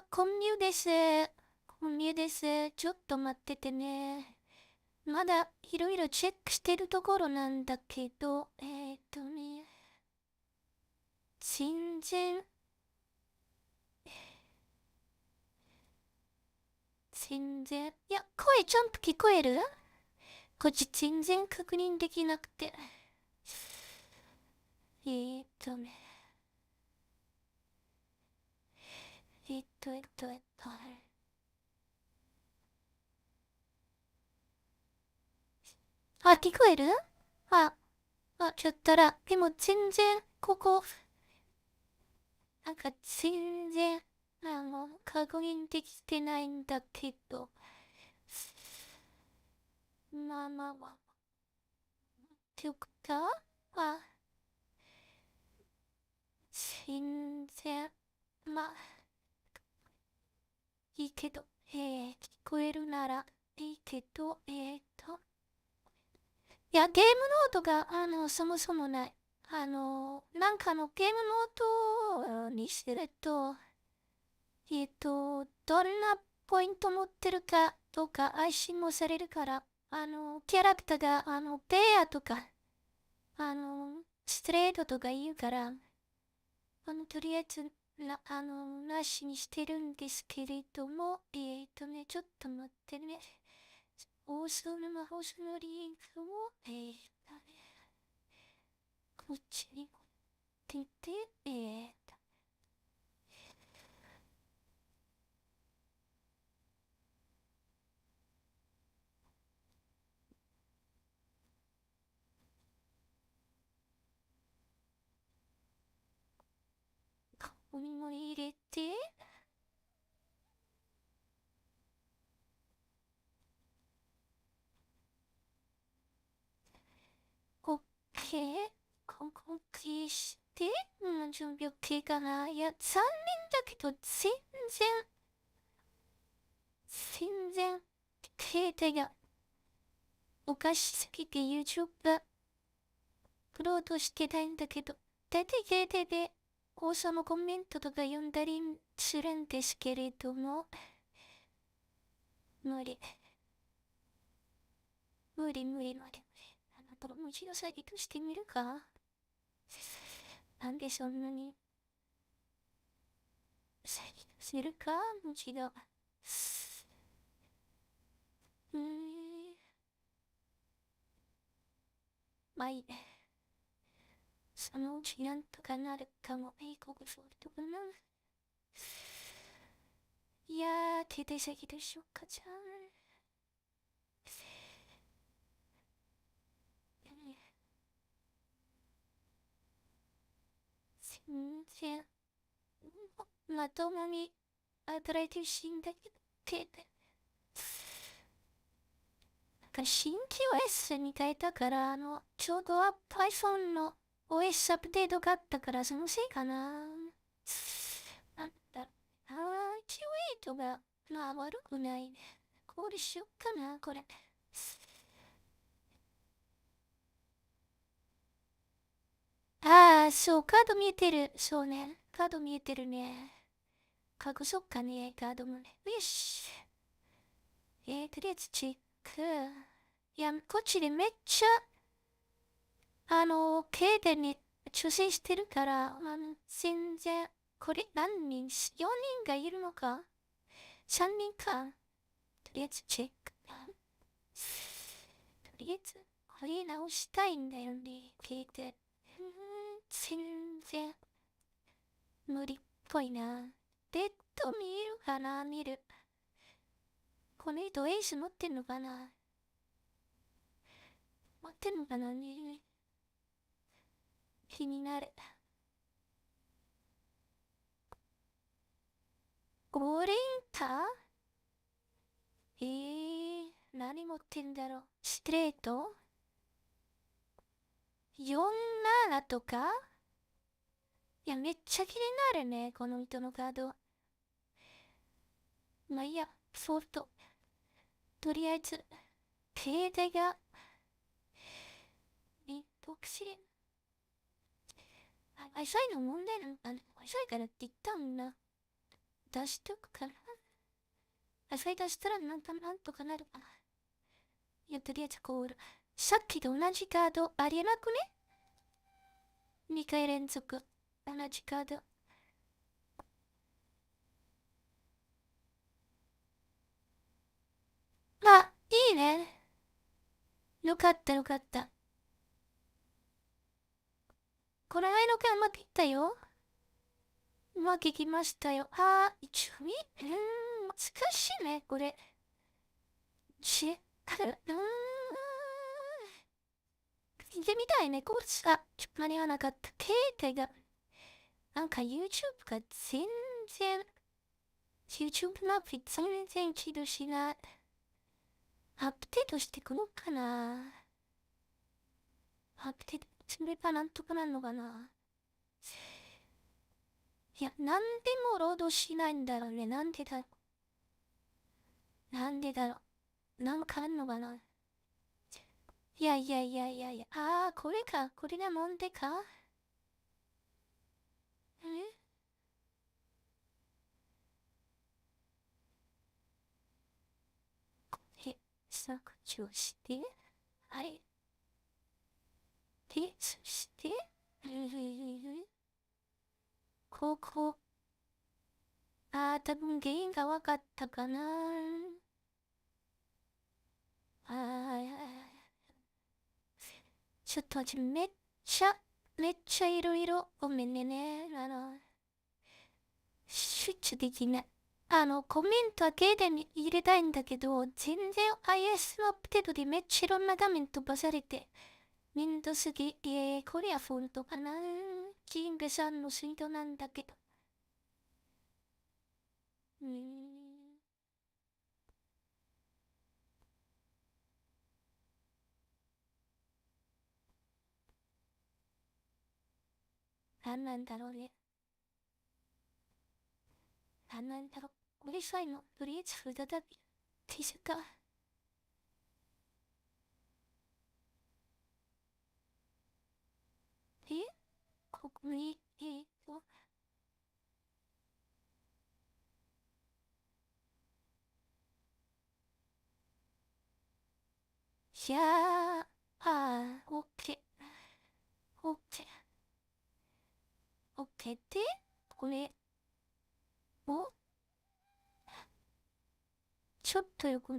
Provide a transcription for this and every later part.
混入です。混入です。ちょっと待っててね。まだいろいろチェックしてるところなんだけど、全然、いや、声ちゃんと聞こえる？こっち全然確認できなくて。えーっとね、えっと、えっと、えっと。あ、聞こえる？あ、ちょっとでも全然、ここ、なんか全然、確認できてないんだけど。まあまあまあ。っていうことは、全然、まあ、いいけど、聞こえるならいいけど、いや、ゲームノートが、そもそもない。なんかのゲームノートにすると、どんなポイント持ってるかとか配信もされるから、キャラクターが、ペアとか、ストレートとか言うから、とりあえず、なしにしてるんですけれども、ちょっと待ってね。放送の放送のリンクを、こっちに持ってて、ここにも入れて、OK。ここ消して、準備 OK かな。いや、残念だけど、全然、携帯がおかしすぎて YouTube プロードしてたいんだけど、大体携帯で放送のコメントとか読んだりするんですけれども、無理。無理無理無理無理。あなたももう一度再起してみるか？なんでそんなに再起するか？もう一度。まあいい。そのうちなんとかなるかも。英国フォルトかな。いやー、停滞先でしょうかじゃあ。全然、まともに働いてほしいんだけど、なんか新規 OS に変えたから、ちょうどiPhone の OS アップデートがあったから、そのせいかな。なんだろう。一応8が、まあ悪くないね。これしよっかな、これ。そう、カード見えてる。そうね。カード見えてるね。隠そっかね、カードもね。よし。とりあえずチェック。いや、こっちでめっちゃ、経電に調整してるから、全然、これ何人？ 4 人がいるのか？ 3 人か。とりあえずチェック。とりあえず、これ直したいんだよね、経電。全然、無理っぽいな。デッド見えるかな？見る。この人エース持ってんのかな？持ってんのかなね。気になる。ゴレンタ？何持ってんだろう。ストレート？ 47 とか？いや、めっちゃ気になるね、この人のカード。まあいいや、ソフト。とりあえず、携帯が、特殊。浅いの問題なのかな。浅いからって言ったんだ。出しとくから。浅い出したらなんとかなるかな。いや、とりあえずコール。さっきと同じカードありえなくね？ 2 回連続。同じカード。あ、いいね。よかったよかった。これの間うまくいったよ。うまくいきましたよ。一味難しいね、これ。聞いてみたいね。コース、間に合わなかった。携帯が、なんか YouTube が全然、YouTube のアプリ全然起動しない。アップデートしてくのかな？アップデートすればなんとかなるのかな？いや、なんでもロードしないんだろうね。なんでだろう。なんでだろう。なんかあんのかな？いやいやいやいやいや。これか。これが問題か？削除して。はい。で、そして、ここ。多分原因がわかったかな。ちょっと待って、めっちゃいろいろごめんね。集中できない。コメントだけで入れたいんだけど、全然 iOS のアップデートでめっちゃいろんな画面飛ばされて、めんどすぎ。これはフォントかな？キングさんのスイートなんだけど。なんなんだろうね。なんなんだろう。うるさいの。とりあえず再び。停止か。ここに、じゃあ、オッケー。オッケー。オッケーで、これ、お、ちょっとよく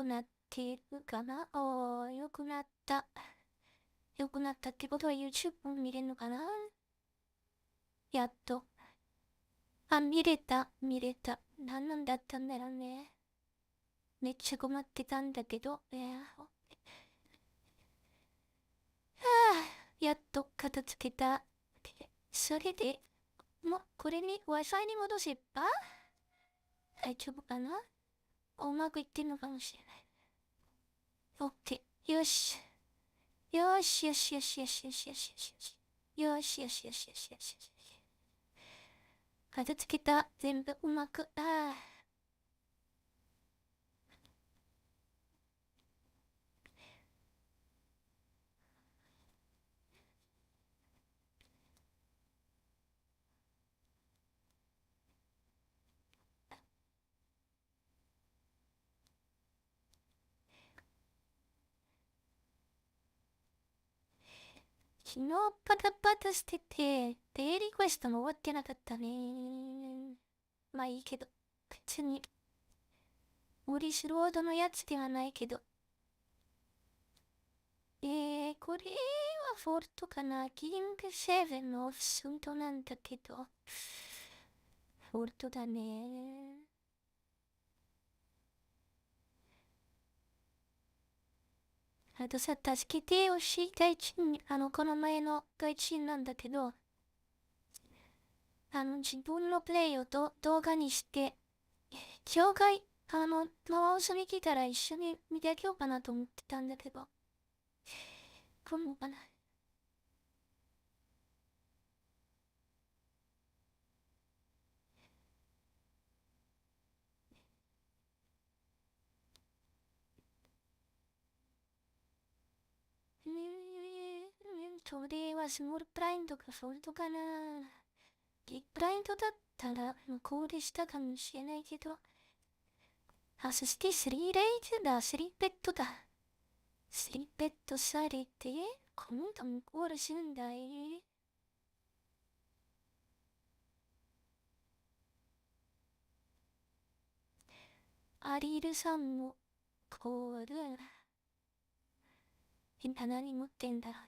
なってるかな？よくなった。よくなったってことは YouTube 見れるのかな？やっと。見れた。何なんだったんだろうね。めっちゃ困ってたんだけど、やっと片付けた。それで、これに Wi-Fi に戻せば大丈夫かな？うまくいってんのかもしれない。オッケー。よし。よしよしよしよしよしよしよしよし。よしよしよしよしよしよし。片付けた。全部うまく。昨日パタパタしてて、デイリークエストも終わってなかったね。まあいいけど。別に、無理するほどのやつではないけど。これはフォルトかな？キング7のオフスントなんだけど。フォルトだね。あとさ、助けてほしい外人、この前の外人なんだけど、自分のプレイを動画にして、境界、回すに来たら一緒に見てあげようかなと思ってたんだけど、来んのかな？それはスモールブラインドかフォルトかな。ビッグブラインドだったら向こうでしたかもしれないけど。そしてスリーレイズだ、スリーベッドだ。スリーベッドされて、今度向こうで死ぬんだい。アリルさんもコール。みんな何持ってんだろうね。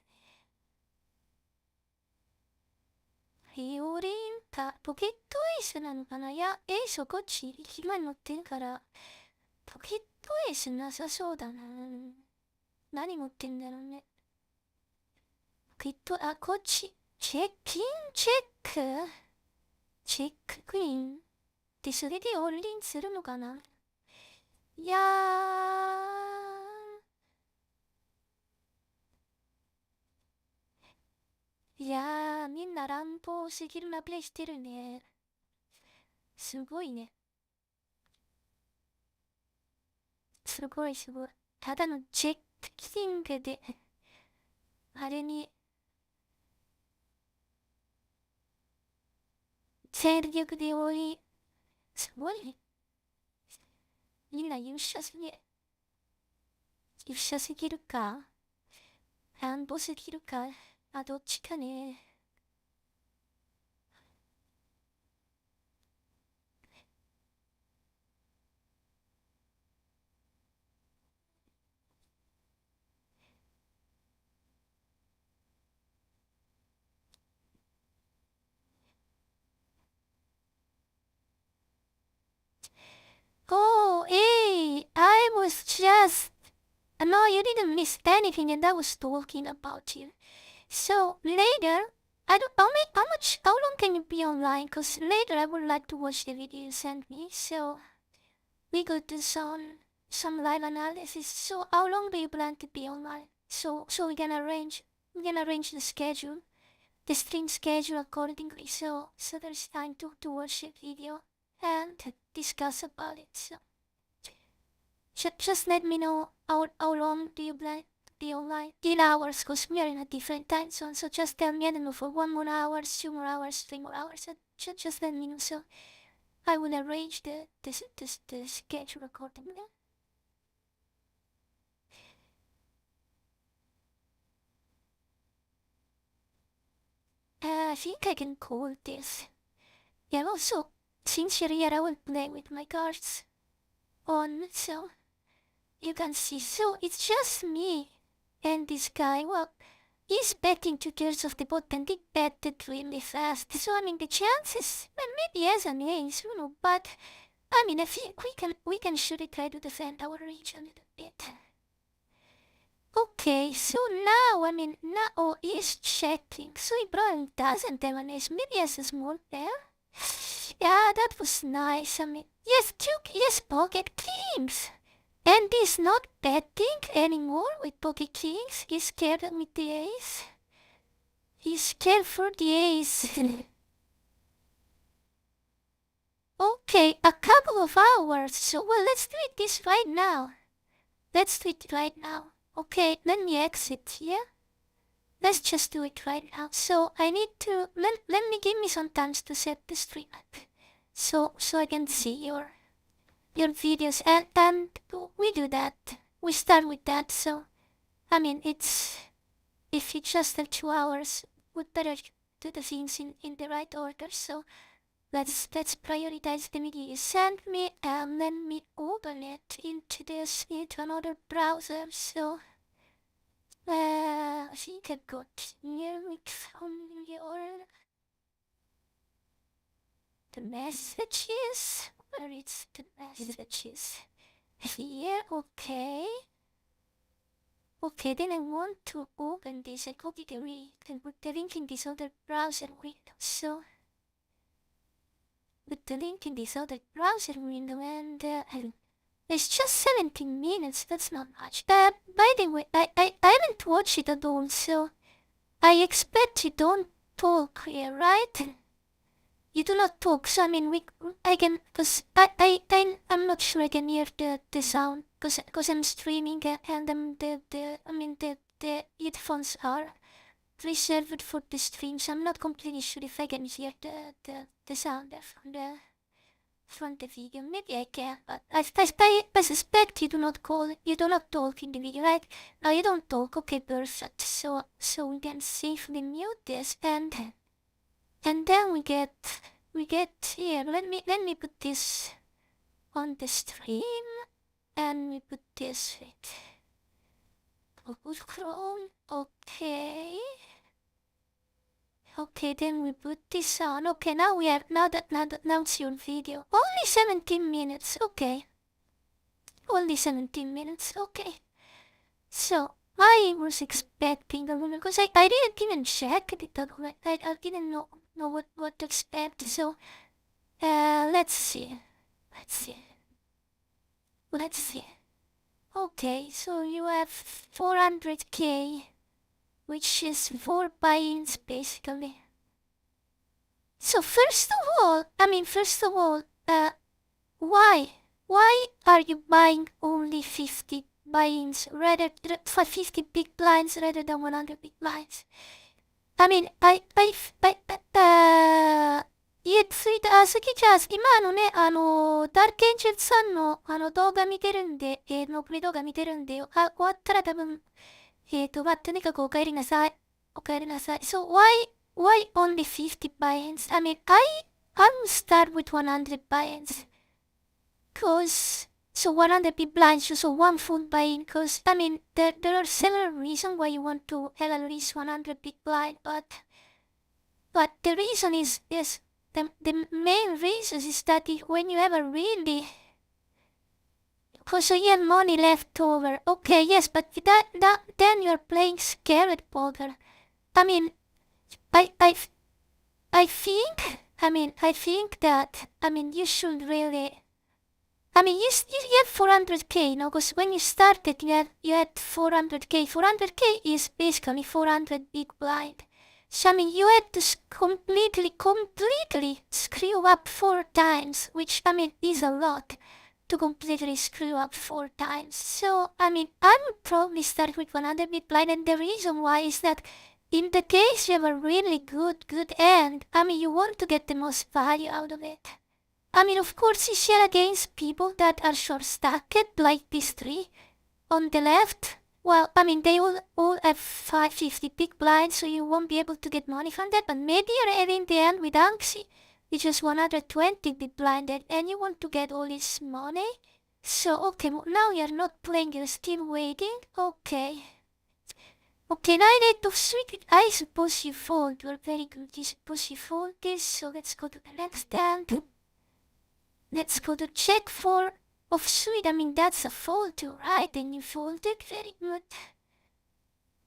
フィオリンか、ポケットエースなのかな。いや、エースをこっち暇に乗ってるから、ポケットエースなさそうだな。何持ってんだろうね。ポケット、こっち。チェックイン、チェック。チェックイン。で、それでオールインするのかな。いやみんな乱暴すぎるなプレイしてるね。すごいね。すごいすごい。ただのチェックキングで、あれに、戦力で多い。すごいね。みんな勇者すぎ。勇者すぎるか乱暴すぎるかどっちかね。I was just. No, you didn't miss anything, and I was talking about you. So later, how long can you be online? Because later I would like to watch the video you sent me. So we go to some live analysis. So how long do you plan to be online? So we can arrange the schedule, the stream schedule accordingly. So there's time to watch the video and discuss about it. So just let me know how long do you plan to be online in hours, because we are in a different time zone. So just tell me, I don't know, for 1 more hour, 2 more hours, 3 more hours. So just let me know. So I will arrange the schedule accordingly. I think I can call this. Yeah, also, sincerely, I will play with my cards on, so you can see. So it's just me and this guy. Well, he's betting 2/3 of the pot and he betted really fast. So I mean the chances, well, maybe he has an ace, but I mean I think we can surely try to defend our range a little bit. Okay, so now he's checking. So he probably doesn't have an ace. Maybe he has a small pair. Yeah, that was nice. I mean, yes, pocket kings. And he's not betting anymore with pocket kings. He's scared with the ace. He's scared for the ace. Okay, a couple of hours. So, well, let's do it this right now. Okay, let me exit, yeah? Let's just do it right now. So, I need to, let me give me some time to set the stream up. So I can see your videos, and we do that. We start with that. So I mean, if it's just 2 hours, we'd better do the things in the right order. So let's prioritize the media you sent me, and let me open it into another browser. So I think I got here. We found the messages. Where is the messages? Here, okay. Okay, then I want to open this. I copy the link and put the link in this other browser window. So, put the link in this other browser window, and it's just 17 minutes. That's not much. By the way, I haven't watched it at all, so I expect you don't talk here, right? You do not talk, so I mean, cause I'm not sure I can hear the sound, cause I'm streaming, and the headphones are reserved for the streams. I'm not completely sure if I can hear the sound from the video. Maybe I can, but I suspect you do not talk in the video, right? No, you don't talk. Okay, perfect. So we can safely mute this, and then we get here. Let me put this on the stream, and we put this with Google Chrome. Okay. Okay, then we put this on. Okay, now it's your video. Only 17 minutes. Okay. Only 17 minutes. Okay. So I was expecting because I didn't even check it. I didn't know what to expect. So let's see. Okay, so you have 400k, which is 4 buy-ins basically. So first of all, why are you buying only 50 buy-ins rather 50 big blinds rather than 100 big blinds?さきちゃん、今ダークエンジェルさんの動画見てるんで、のプレ動画見てるんで、終わったら多分、とにかくお帰りなさい。So why only 50 buy-ins? I will start with 100 buy-ins. So 100 big blinds, so one full buy-in. Cause there are several reasons why you want to have at least 100 big blind, but the reason is the main reason is that when you have a really, cause you have money left over. Okay, yes, but then you're playing scared poker. I think that you should really. You have 400k, no? Because when you started, you had 400k. 400k is basically 400 big blind. So you had to completely screw up 4 times, which is a lot to completely screw up 4 times. So I would probably start with 100 big blind, and the reason why is that in the case you have a really good end, you want to get the most value out of it. Of course, you share against people that are short-stacked, like these 3 on the left. Well, they all have 550 big blinds, so you won't be able to get money from that. But maybe you're having the end with Anxi, which is 120 big blinded, and you want to get all this money. So, okay, well, now you're not playing, you're still waiting. Okay. Okay, knight of suited. I suppose you fold. You're very good. I suppose you fold this, so let's go to the next hand. Let's go to check 4 of suit. That's a fold too, right? And you folded. Very good.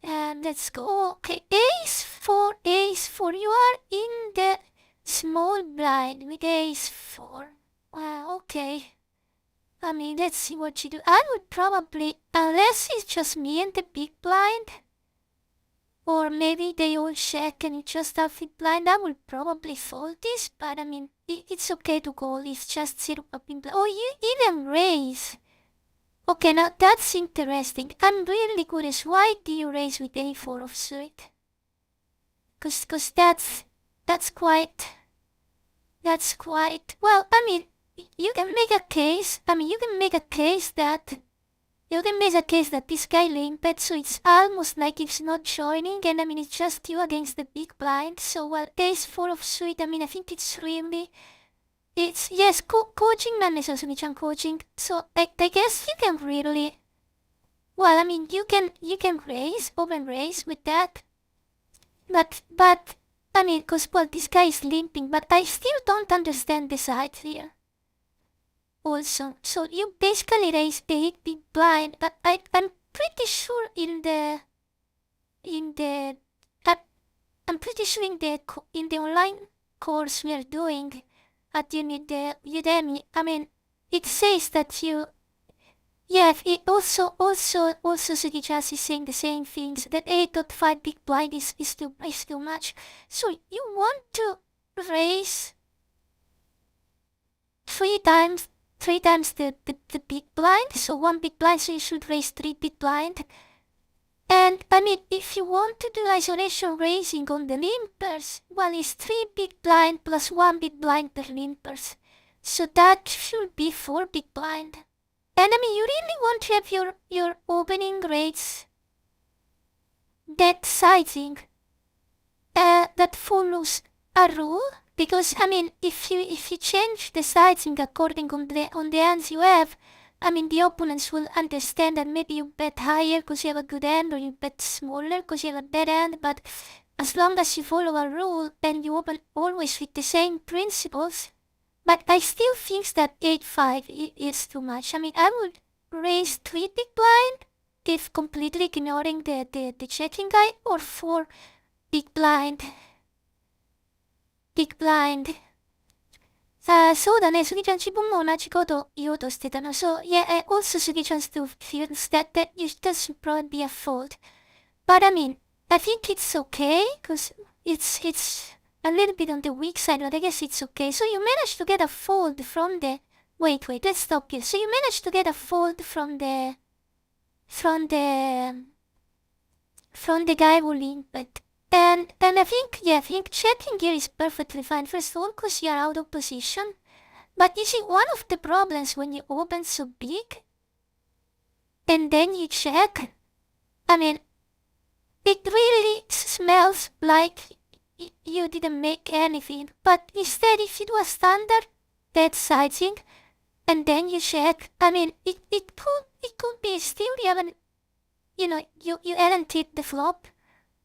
And let's go. Okay, ace 4. You are in the small blind with ace 4. Okay. Let's see what you do. I would probably, unless it's just me and the big blind, or maybe they all check and you just have big blind, I would probably fold this, but it's okay to call. It's just 0 big blind. Oh, you even raise. Okay, now that's interesting. I'm really curious. Why do you raise with a4 of suit? Cause that's quite. Well, you can make a case. You can make a case that this guy limped, so it's almost like it's not joining, and it's just you against the big blind. So, well, ace 4 of suit, I think it's really, yes, coaching man is also coaching. So, I guess you can really, well, you can raise, open raise with that. But, cause, well, this guy is limping, but I still don't understand the side here. Also, so you basically raise 8 big blind, but I'm pretty sure in the online course we are doing at Udemy, it says that it also Sugichas is saying the same things, that 8.5 big blind is too much. So you want to raise 3 times the big blind, so 1 big blind, so you should raise 3 big blind. And if you want to do isolation raising on the limpers, well, it's 3 big blind plus 1 big blind per limpers. So that should be 4 big blind. And you really want to have your opening rates that sizing that follows a rule, because if you change the sizing according on the hands you have, the opponents will understand that maybe you bet higher because you have a good hand, or you bet smaller because you have a bad hand. But as long as you follow a rule, then you open always with the same principles. But I still think that 8-5 is too much. I would raise 3 big blind if completely ignoring the checking guy, or 4 big blind. Big blind. そうだね。スギちゃん自分も同じこと言おうとしてたの。So, yeah, also スギちゃん still feels that you doesn't probably be a fault. But I think it's okay, because it's a little bit on the weak side, but I guess it's okay. So you managed to get a fold from the... Wait, let's stop here. So you managed to get a fold from the guy who limped. And I think checking here is perfectly fine. First of all, because you're out of position. But you see, one of the problems when you open so big, and then you check, it really smells like you didn't make anything. But instead, if it was standard, that sizing, and then you check, it could be still you haven't, you hadn't hit the flop.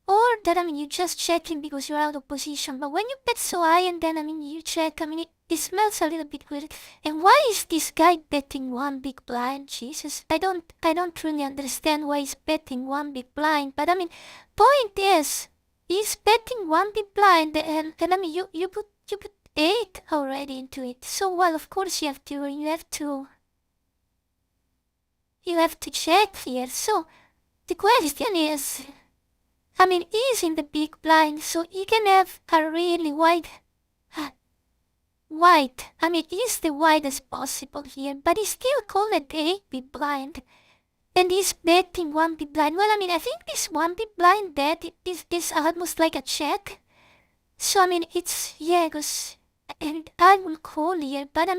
Or that, you're just checking because you're out of position. But when you bet so high and then, you check, it smells a little bit weird. And why is this guy betting 1 big blind? Jesus, I don't really understand why he's betting 1 big blind. But point is, he's betting 1 big blind, and you put 8 already into it. So, well, of course you have to check here. So, the question is, he's in the big blind, so he can have a really wide, he's the widest possible here, but he's still called a 8 big blind, and he's betting 1 big blind. Well, I think this 1 big blind bet is almost like a check. So, it's, because, and I will call here, but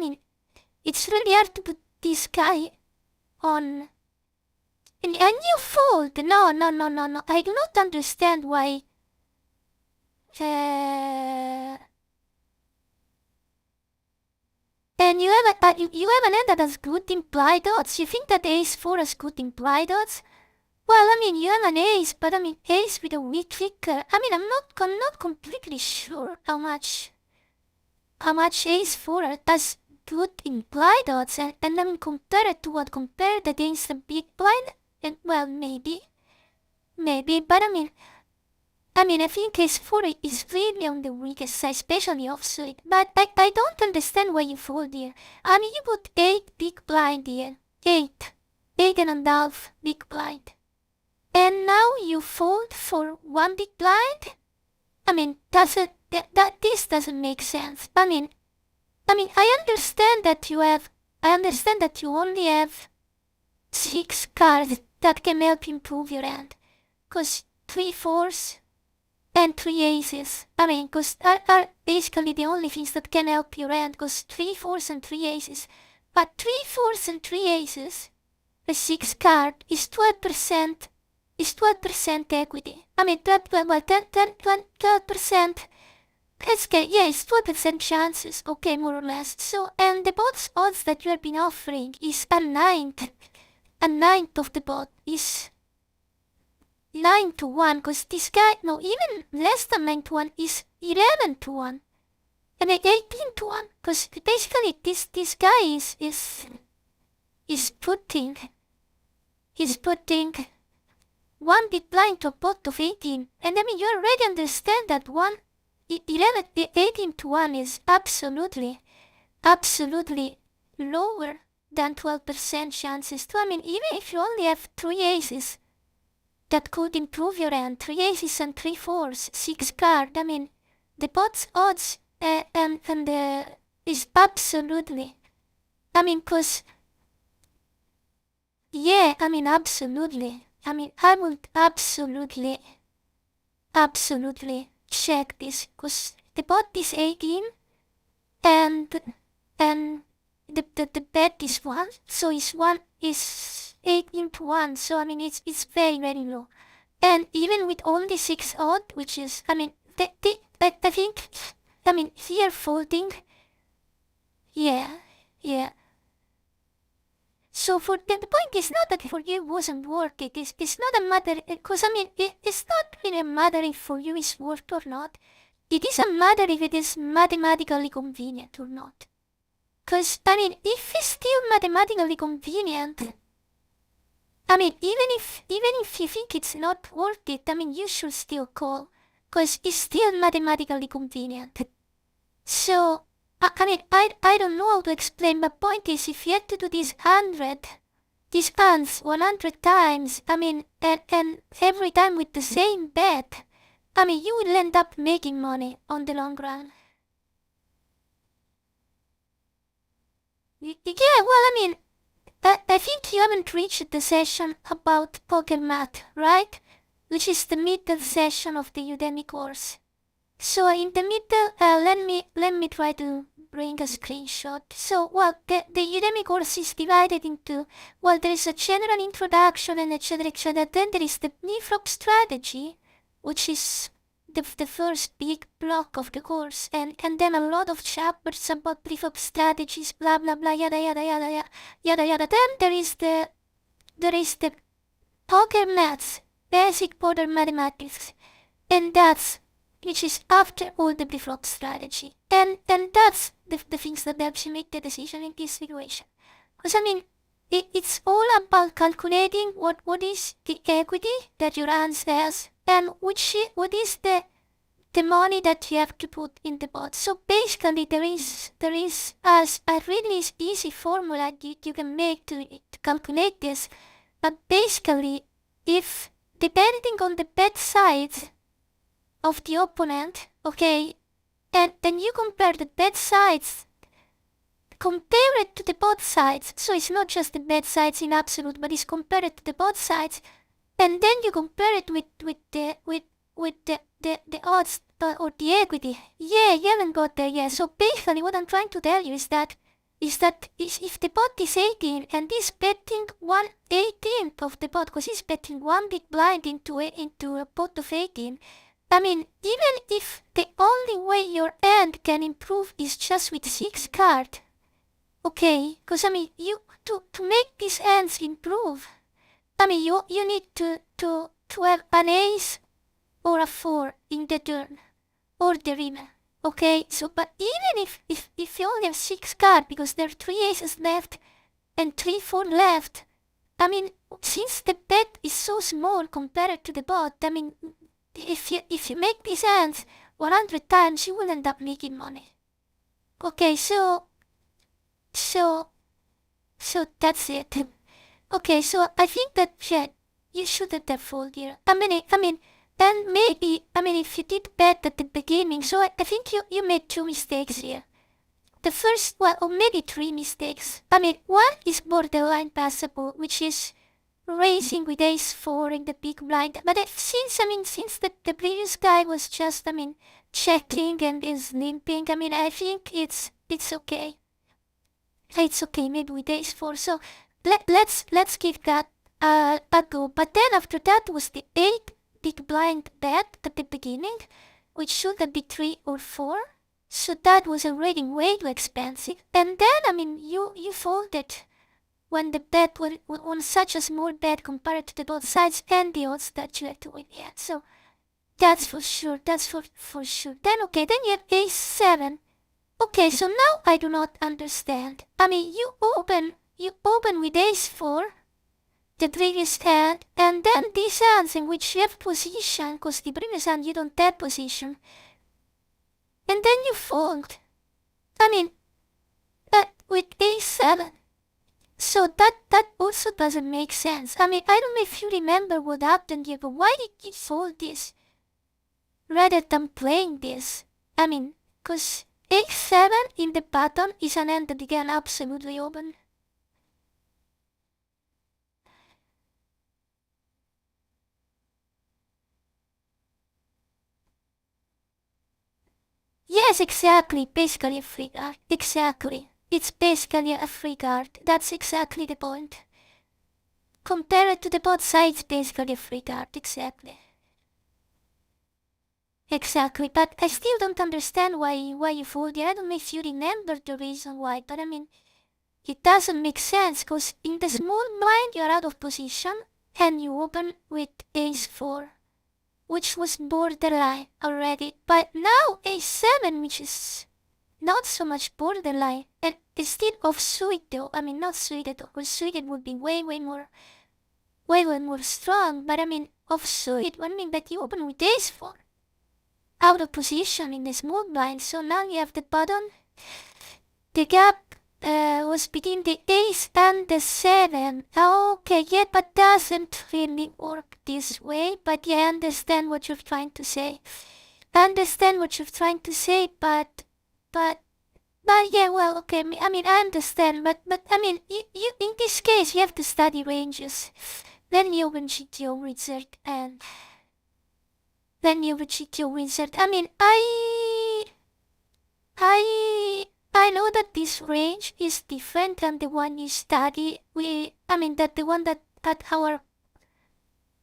it's really hard to put this guy on. And you fold. No. I do not understand why. And you have an hand that has good implied odds. You think that ace-4 has good implied odds? Well, you have an ace, but ace with a weak kicker. I'm not completely sure how much ace-4 does good implied odds, and compare it to what compared against the big blind. And, well, maybe, but I think ace-4 is really on the weakest side, especially offsuit. But I don't understand why you fold here. You put 8 big blind here. 8 and a half big blind. And now you fold for 1 big blind? This doesn't make sense. I understand that you only have 6 cards that can help improve your hand. Because 3 4s and 3 aces. Because are basically the only things that can help your hand. Because 3 4s and 3 aces. But 3 4s and 3 aces, the 6 card, is 12% equity. 12%. It's 12% chances. Okay, more or less. So, and the bot's odds that you have been offering is a ninth of the bot is 9 to 1, because this guy, no, even less than 9 to 1 is 11 to 1. And 18 to 1, because basically this guy is putting 1 big blind to a pot of 18. And you already understand that 18 to 1 is absolutely lower than 12% chances too. Even if you only have 3 aces that could improve your hand, 3 aces and 3 4s, 6 card, the bot's odds is absolutely, cause, yeah, absolutely I would absolutely check this because the bot is 18 and the bet is 1, so one is 18 to 1, so it's very very low. And even with only 6 odd, which is I think here folding, yeah. So for the point is not that for you wasn't worth it. It's not a matter, because it's not really a matter if for you it's worth or not. It is a matter if it is mathematically convenient or not. Because, if it's still mathematically convenient, even if you think it's not worth it, you should still call. Because it's still mathematically convenient. So, I don't know how to explain. My point is, if you had to do these hands 100 times, and every time with the same bet, you will end up making money on the long run. Yeah, well, I think you haven't reached the session about poker math, right? Which is the middle session of the Udemy course. So in the middle, let me try to bring a screenshot. So, well, the Udemy course is divided into, well, there is a general introduction and etc. Then there is the leapfrog strategy, which is the first big block of the course, and then a lot of chapters about leapfrog strategies, blah blah blah, yada yada yada yada yada. Then there is the poker maths, basic poker mathematics, and that's which is after all the leapfrog strategy, and that's the things that helps you make the decision in this situation. Because it's all about calculating what is the equity that your hands has, and what is the money that you have to put in the pot. So basically there is a really easy formula you can make to calculate this. But basically, if depending on the bet size of the opponent, okay, and then you compare the bet sides, compare it to the both sides, so it's not just the bet sides in absolute, but it's compared to the both sides, and then you compare it with the odds or the equity. Yeah, you haven't got there yet. So basically what I'm trying to tell you is that if the pot is 18 and is betting 1/18th of the pot, because he's betting one big blind into a pot of 18, even if the only way your hand can improve is just with 6 cards, okay, because you to make these hands improve, you need to have an ace or a 4 in the turn, or the river, okay, so, but even if you only have 6 cards, because there are 3 aces left, and 3 4 left, since the bet is so small compared to the pot, if you make these hands 100 times, you will end up making money. Okay, so that's it. Okay, so I think that, yeah, you shouldn't have folded here. And maybe, if you did bet at the beginning, so I think you made 2 mistakes here. The first, well, or maybe 3 mistakes. One is borderline passable, which is raising with ace 4 in the big blind. But since the previous guy was just, checking and is limping, I think it's okay. It's okay, maybe with ace 4. So let's give that a go. But then after that was the 8 big blind bet at the beginning, which should have been 3 or 4. So that was already way too expensive. And then, you folded when the bet was on such a small bet compared to the both sides and the odds that you had to win. Yeah, so that's for sure. That's for sure. Then you have ace 7. Okay, so now I do not understand. You open with ace 4, the previous hand, and then these hands in which you have position, because the previous hand you don't have position, and then you fold. With ace 7. So that also doesn't make sense. I don't know if you remember what happened here, but why did you fold this rather than playing this? Because ace 7 in the bottom is an hand that you can absolutely open. Yes, exactly. Basically a free card. Exactly. It's basically a free card. That's exactly the point. Compare it to the both sides, basically a free card. Exactly. Exactly, but I still don't understand why you fooled it. I don't know if you remember the reason why, but I mean, it doesn't make sense, because in the small blind you're out of position, and you open with ace-4, which was borderline already, but now ace-7, which is not so much borderline, and it's still off-suited though. I mean, not suited, because suited would be way more strong, but I mean, off-suited, I mean that you open with ace-4. Out of position in the small blind, so now you have the button. The gap was between the ace and the 7. Okay, yeah, but doesn't really work this way, but yeah, I understand what you're trying to say. But yeah, well, okay, I mean, I understand, but I mean, you in this case, you have to study ranges. Then you open GTO wizard and then you would check your wizard. I mean, I know that this range is different than the one you study. That the one that our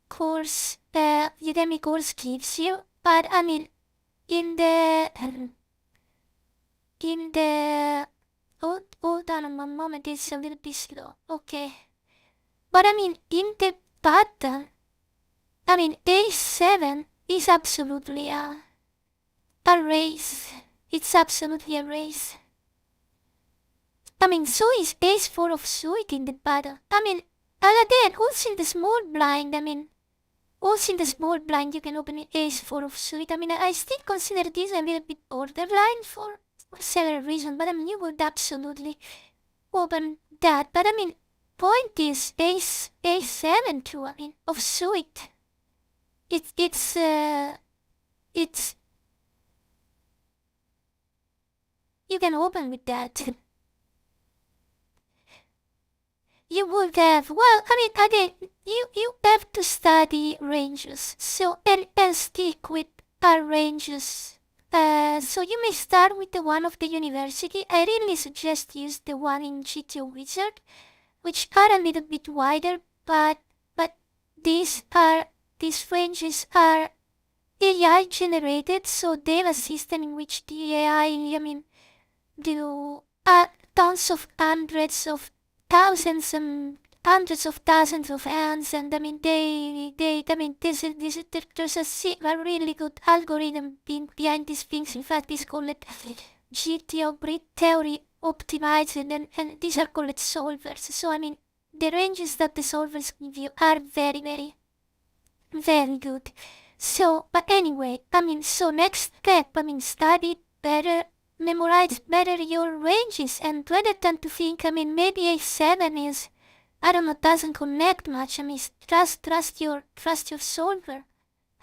course, Udemy course gives you. But I mean, in the hold on a moment, it's a little bit slow. Okay, but I mean, in the pattern, I mean, A7 is absolutely a race. It's absolutely a race. I mean, so is ace-4 of suit in the battle. I mean, and again, who's in the small blind? I mean, who's in the small blind? You can open ace-4 of suit. I mean, I still consider this a little bit borderline for several reasons, but I mean, you would absolutely open that. But I mean, point is ace-7 too. I mean, of suit. It's you can open with that. You would have, well, I mean, again, you have to study ranges, so, and stick with our ranges. So you may start with the one of the university. I really suggest use the one in GTO Wizard, which are a little bit wider, but these ranges are AI generated, so they have a system in which the AI, I mean, do tons of hundreds of thousands and hundreds of thousands of hands, and I mean, there's a really good algorithm behind these things. In fact, it's called GTO Grid Theory Optimized, and these are called solvers. So I mean, the ranges that the solvers give you are very good. So, but anyway, I mean, so next step, I mean, study better, memorize better your ranges, and rather than to think, I mean, maybe a7 is, I don't know, doesn't connect much. I mean, trust your solver.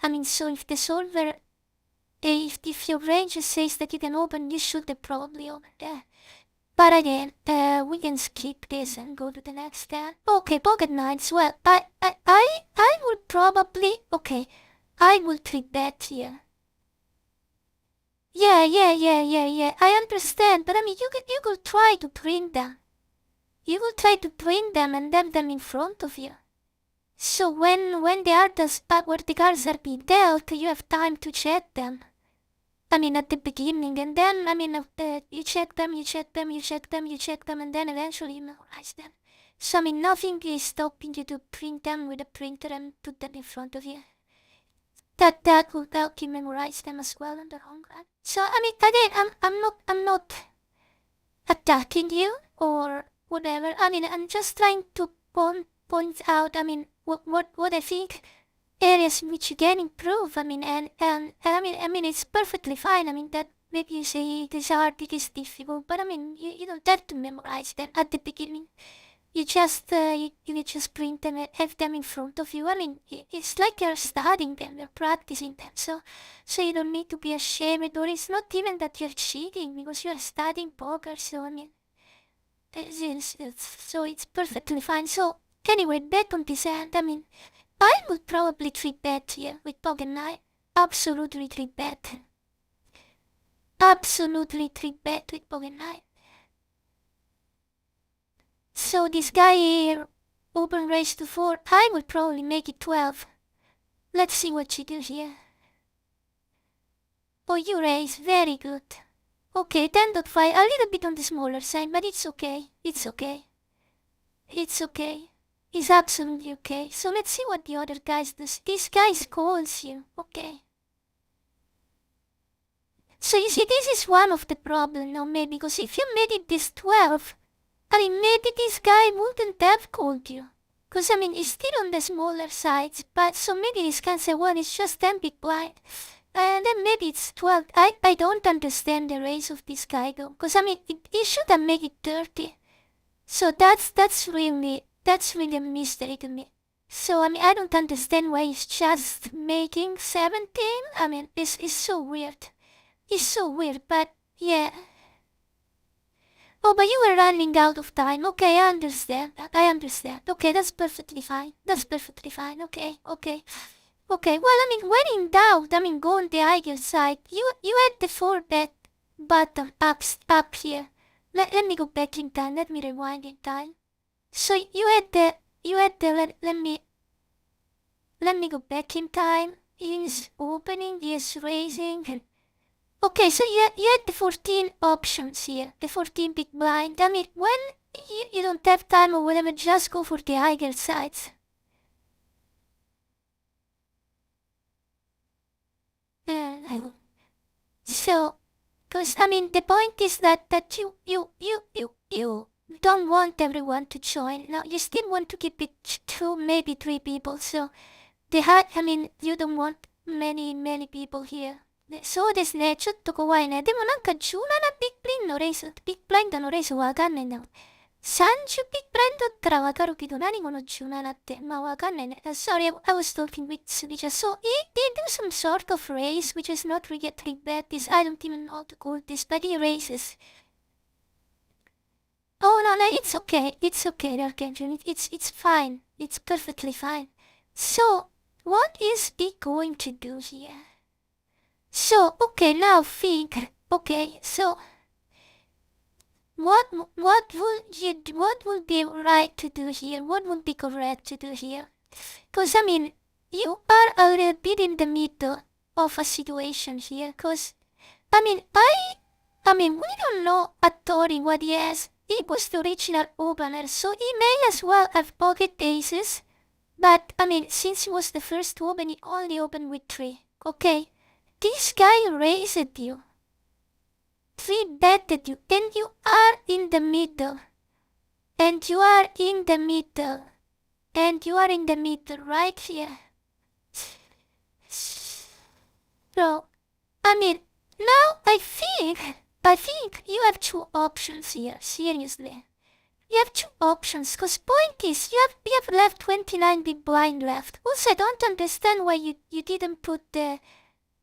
I mean, so if the solver, if your range says that you can open, you should probably open that. But again, we can skip this and go to the next step. Okay, pocket nines. Well, I would probably, okay, I will 3-bet here. Yeah, I understand, but I mean, you could try to print them. You will try to print them and have them in front of you. So when the cards are being dealt, you have time to check them. I mean, at the beginning, and then, I mean, you check them, and then eventually you memorize them. So, I mean, nothing is stopping you to print them with a printer and put them in front of you. That will help you memorize them as well in the long run. So, I mean, again, I'm not attacking you or whatever. I mean, I'm just trying to point out, I mean, what I think areas in which you can improve. I mean, and I mean, it's perfectly fine. I mean, that maybe you say it is hard, it is difficult, but I mean, you don't have to memorize them at the beginning. You just print them and have them in front of you. I mean, it's like you're studying them, you're practicing them. So you don't need to be ashamed, or it's not even that you're cheating because you're studying poker. So I mean, so it's perfectly fine. So anyway, bet on this hand. I mean, I would probably 3-bet here with pocket 9. Absolutely 3-bet. absolutely 3 bet 3.9. So this guy here open raise to 4. I will probably make it 12. Let's see what you do here. Oh, you raise. Very good. Okay, 10.5. A little bit on the smaller side, but it's okay. It's okay. It's okay. It's absolutely okay. So let's see what the other guys do. This guy calls you. Okay. So you see, this is one of the problems now, maybe, because if you made it this 12, I mean, maybe this guy wouldn't have called you. Because, I mean, it's still on the smaller side, but so maybe this can say, well, it's just 10 big blind. And then maybe it's 12. I don't understand the raise of this guy, though. Because, I mean, it should have made it 30. So that's really a mystery to me. So, I mean, I don't understand why he's just making 17. I mean, it's so weird. It's so weird, but yeah. Oh, but you were running out of time. Okay, I understand that. I understand. Okay, that's perfectly fine. That's perfectly fine. Okay. Okay, well, I mean, when in doubt, I mean, go on the higher side. You had the 4 bet button up here. Let me go back in time. Let me rewind in time. So you had the, let me go back in time. Is opening, is raising. Okay, so you had the 14 options here. The 14 big blind. I mean, when you don't have time or whatever, just go for the higher sides. So, because, I mean, the point is that you don't want everyone to join. Now, you still want to keep it 2, maybe 3 people. So, you don't want many people here. そうですね。ちょっと怖いね。でもなんか17ビッグブラインドのレースわかんないんだ。30ビッグブラインドだったらわかるけど、何この17って。まあわかんないね。Sorry, I was talking with Surija. So, they do some sort of race, which is not really bad. I don't even know how to call this, but he races. Oh, no, it's okay. It's okay, Archangel. It's fine. It's perfectly fine. So, what is he going to do here? So, okay, now think. Okay, so what would be right to do here? What would be correct to do here? Because, I mean, you are a little bit in the middle of a situation here. Because, I mean, we don't know at all what he has. It was the original opener, so he may as well have pocket aces. But, I mean, since he was the first to open, he only opened with 3. Okay. This guy raised you. 3 betted you. And you are in the middle. And you are in the middle. And you are in the middle right here. So, I mean, now I think you have 2 options here. Seriously. You have 2 options. Because point is, you have left 29 big blind left. Also, I don't understand why you didn't put the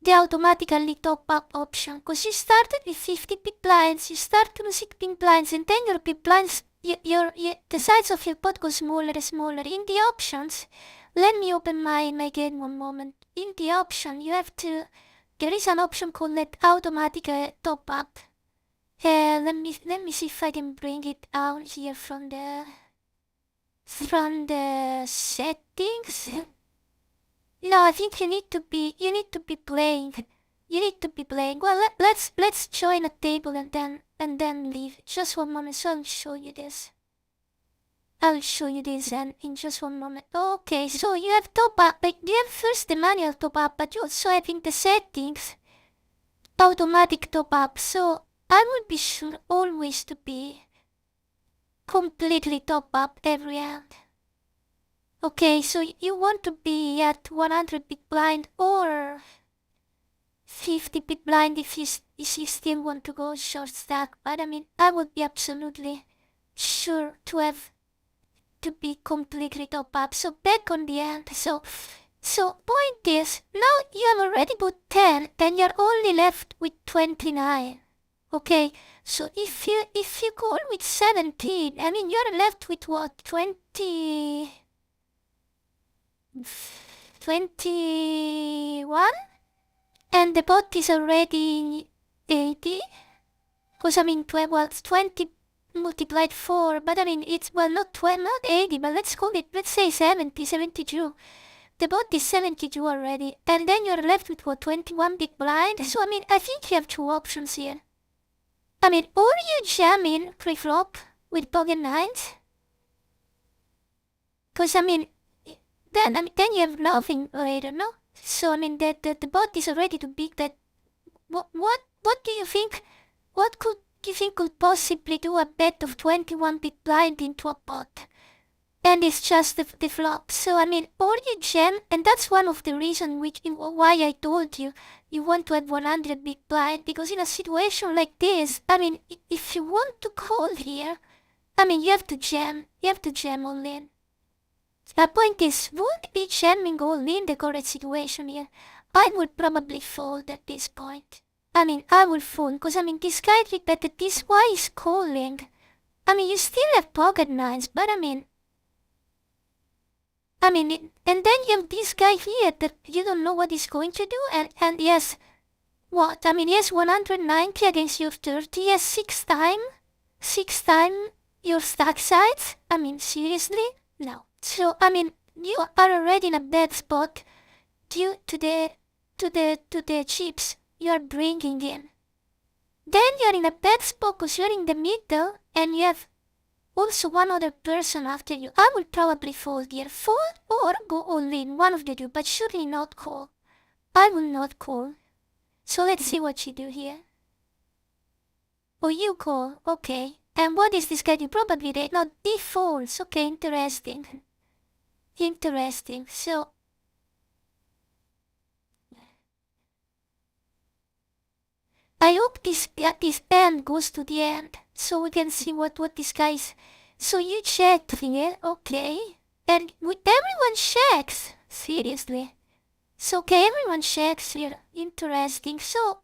automatically top up option, because you started with 50 big blinds, you start losing big blinds, and then your big blinds, the size of your pot goes smaller and smaller. In the options, let me open my game one moment. In the option, you have to, there is an option called let automatic top up. Let me see if I can bring it out here from the settings. No, I think you need to be playing. You need to be playing. Well, let's join a table and then leave. Just one moment, so I'll show you this. I'll show you this and in just one moment. Okay, so you have top up, but you have first the manual top up, but you also have in the settings automatic top up. So I would be sure always to be completely top up every hand. Okay, so you want to be at 100 big blind or 50 big blind if you still want to go short stack. But I mean, I would be absolutely sure to be completely top up. So back on the end. So point is, now you have already put 10, then you're only left with 29. Okay, so if you go with 17, I mean, you're left with what, 21? And the bot is already 80? Because I mean 12, well, it's 20 multiplied 4, but I mean it's, well, not 12, not 80, but let's call it, let's say 70, 72. The bot is 72 already, and then you're left with what, 21 big blind? So I mean, I think you have two options here. I mean, or you jam in pre-flop with pocket nines. Cause I mean, then you have nothing later, no? So I mean, the bot is ready to beat that. What do you think? What could you think could possibly do a bet of 21 big blind into a pot? And it's just the flop. So I mean, or you jam, and that's one of the reasons why I told you want to have 100 big blind, because in a situation like this, I mean, if you want to call here, I mean, you have to jam all in. The point is, would be jamming all in the correct situation here? I would probably fold at this point. I mean, I will fold, because I mean, this guy repeated this, why is calling? I mean, you still have pocket nines, but I mean, and then you have this guy here that you don't know what he's going to do, and yes, what? I mean, yes, 190 against your 30, yes, 6 times your stack size? I mean, seriously? No. So, I mean, you are already in a bad spot due to the chips you are bringing in. Then you're in a bad spot because you're in the middle, and you have also one other person after you. I will probably fold here. Fold or go all in, one of the two, but surely not call. I will not call. So let's see what you do here. Oh, you call, okay. And what is this guy do? Probably they not, he folds. Okay, interesting. Interesting. So I hope this end goes to the end, so we can see what this guy is. So you checked here, okay. And everyone checks, seriously. So okay, everyone checks here. Interesting. So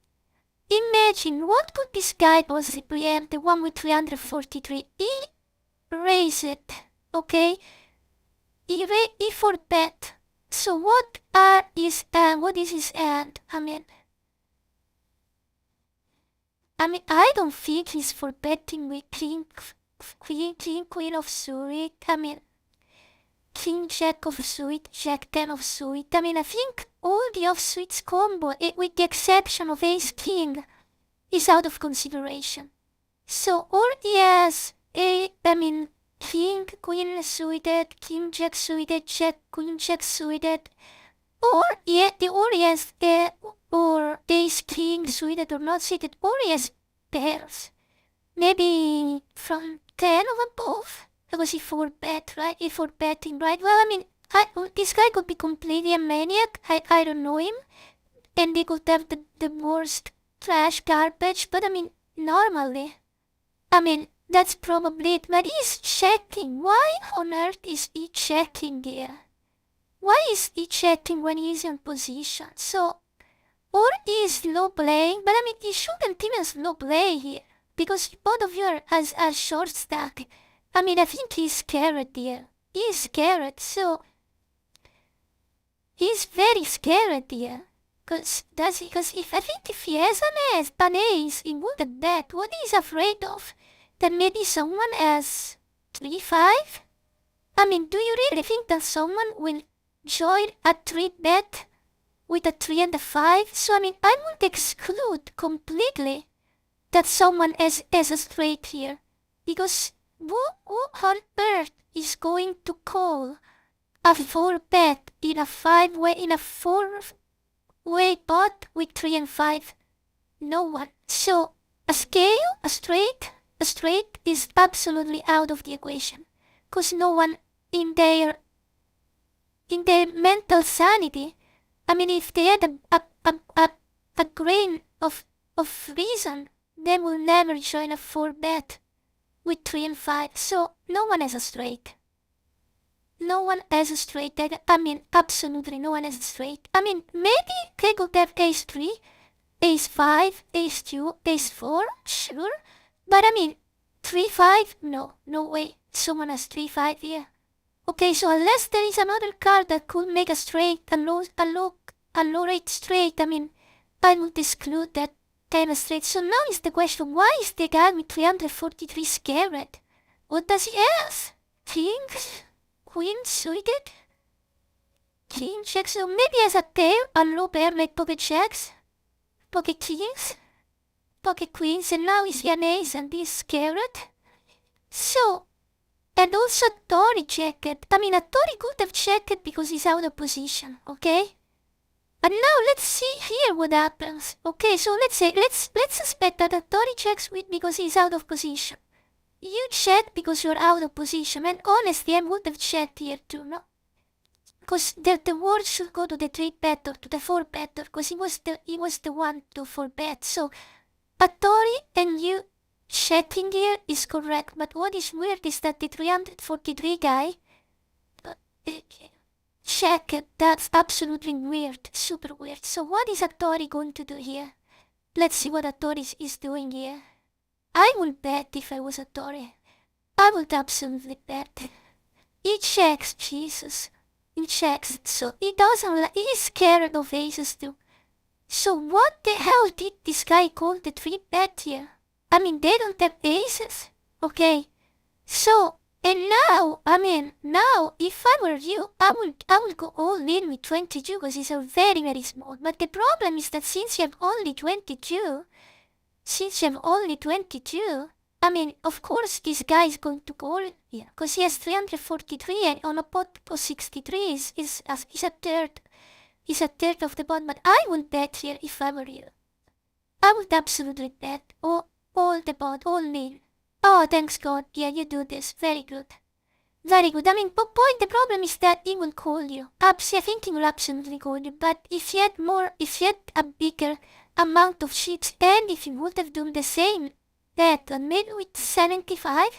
imagine, what could this guy possibly have? The one with 343. He raised it, okay. He for bet. So what is his end? I mean, I don't think he's for betting with queen of suit. I mean, king jack of suit, jack 10 of suit. I mean, I think all the offsuits combo, with the exception of ace king, is out of consideration. So, or he has king, queen suited, king jack suited, jack, queen jack suited, or or ace king suited or not suited, or he has pairs. Maybe from 10 or above, because he for bet, right? He for betting, right? Well, I mean, this guy could be completely a maniac. I don't know him, and he could have the worst trash garbage, but I mean, normally, I mean, that's probably it. But he's checking. Why on earth is he checking here? Why is he checking when he's in position? So, or he is low playing, but I mean, he shouldn't even slow play here, because both of you are as short stack. I mean, I think he's scared here. He's scared, so he's very scared here. Because if he has an ace, he wouldn't bet. What he's afraid of? That maybe someone has 3-5? I mean, do you really think that someone will join a 3 bet with a 3 and a 5? So I mean, I would exclude completely that someone has a straight here. Because who on earth is going to call a 4 bet in a 5-way, in a 4-way pot with 3 and 5? No one. So a scale, a straight is absolutely out of the equation. Because no one in their mental sanity, I mean, if they had a grain of reason, they will never join a 4 bet with 3 and 5. So no one has a straight. No one has a straight. I mean, absolutely no one has a straight. I mean, maybe they could have ace 3, ace 5, ace 2, ace 4, sure. But I mean, 3-5? No way. Someone has 3-5 here. Okay, so unless there is another card that could make a straight, a low rate straight, I mean, I would exclude that demonstrate. So now is the question, why is the guy with 343 scared? What does he ask? Kings? Queen suited? King checks, so maybe as a tail, a low bear made pocket checks. Pocket kings? Pocket queens, and now he's an ace and he's scared. So, and also Tori checked. I mean, a Tori could have checked because he's out of position, okay? And now let's see here what happens. Okay, so let's suspect that a Tori checks with because he's out of position. You check because you're out of position, and honestly, I would have checked here too, no? Because the word should go to the 3-bet or to the 4-bet, because he was the one to 4-bet. So, a Tori and you checking here is correct, but what is weird is that the 343 guy check it. That's absolutely weird, super weird. So what is a Tori going to do here? Let's see what a Tori is doing here. I would bet if I was a Tori. I would absolutely bet. He checks, Jesus. He checks, so he doesn't, he's scared of aces too. So what the hell did this guy call the 3-bet here? I mean, they don't have aces. Okay. So, and now, if I were you, I would go all in with 22 because it's a very, very small. But the problem is that since you have only 22, I mean, of course this guy is going to call here because he has 343 and on a pot of 63 is a third. Is a third of the pot, but I would bet here if I were you. I would absolutely bet all the pot, all in. Oh, thanks God. Yeah, you do this. Very good. Very good. I mean, the problem is that he will call you. I think he will absolutely call you, but if you had a bigger amount of sheets, and if you would have done the same bet, and maybe with 75,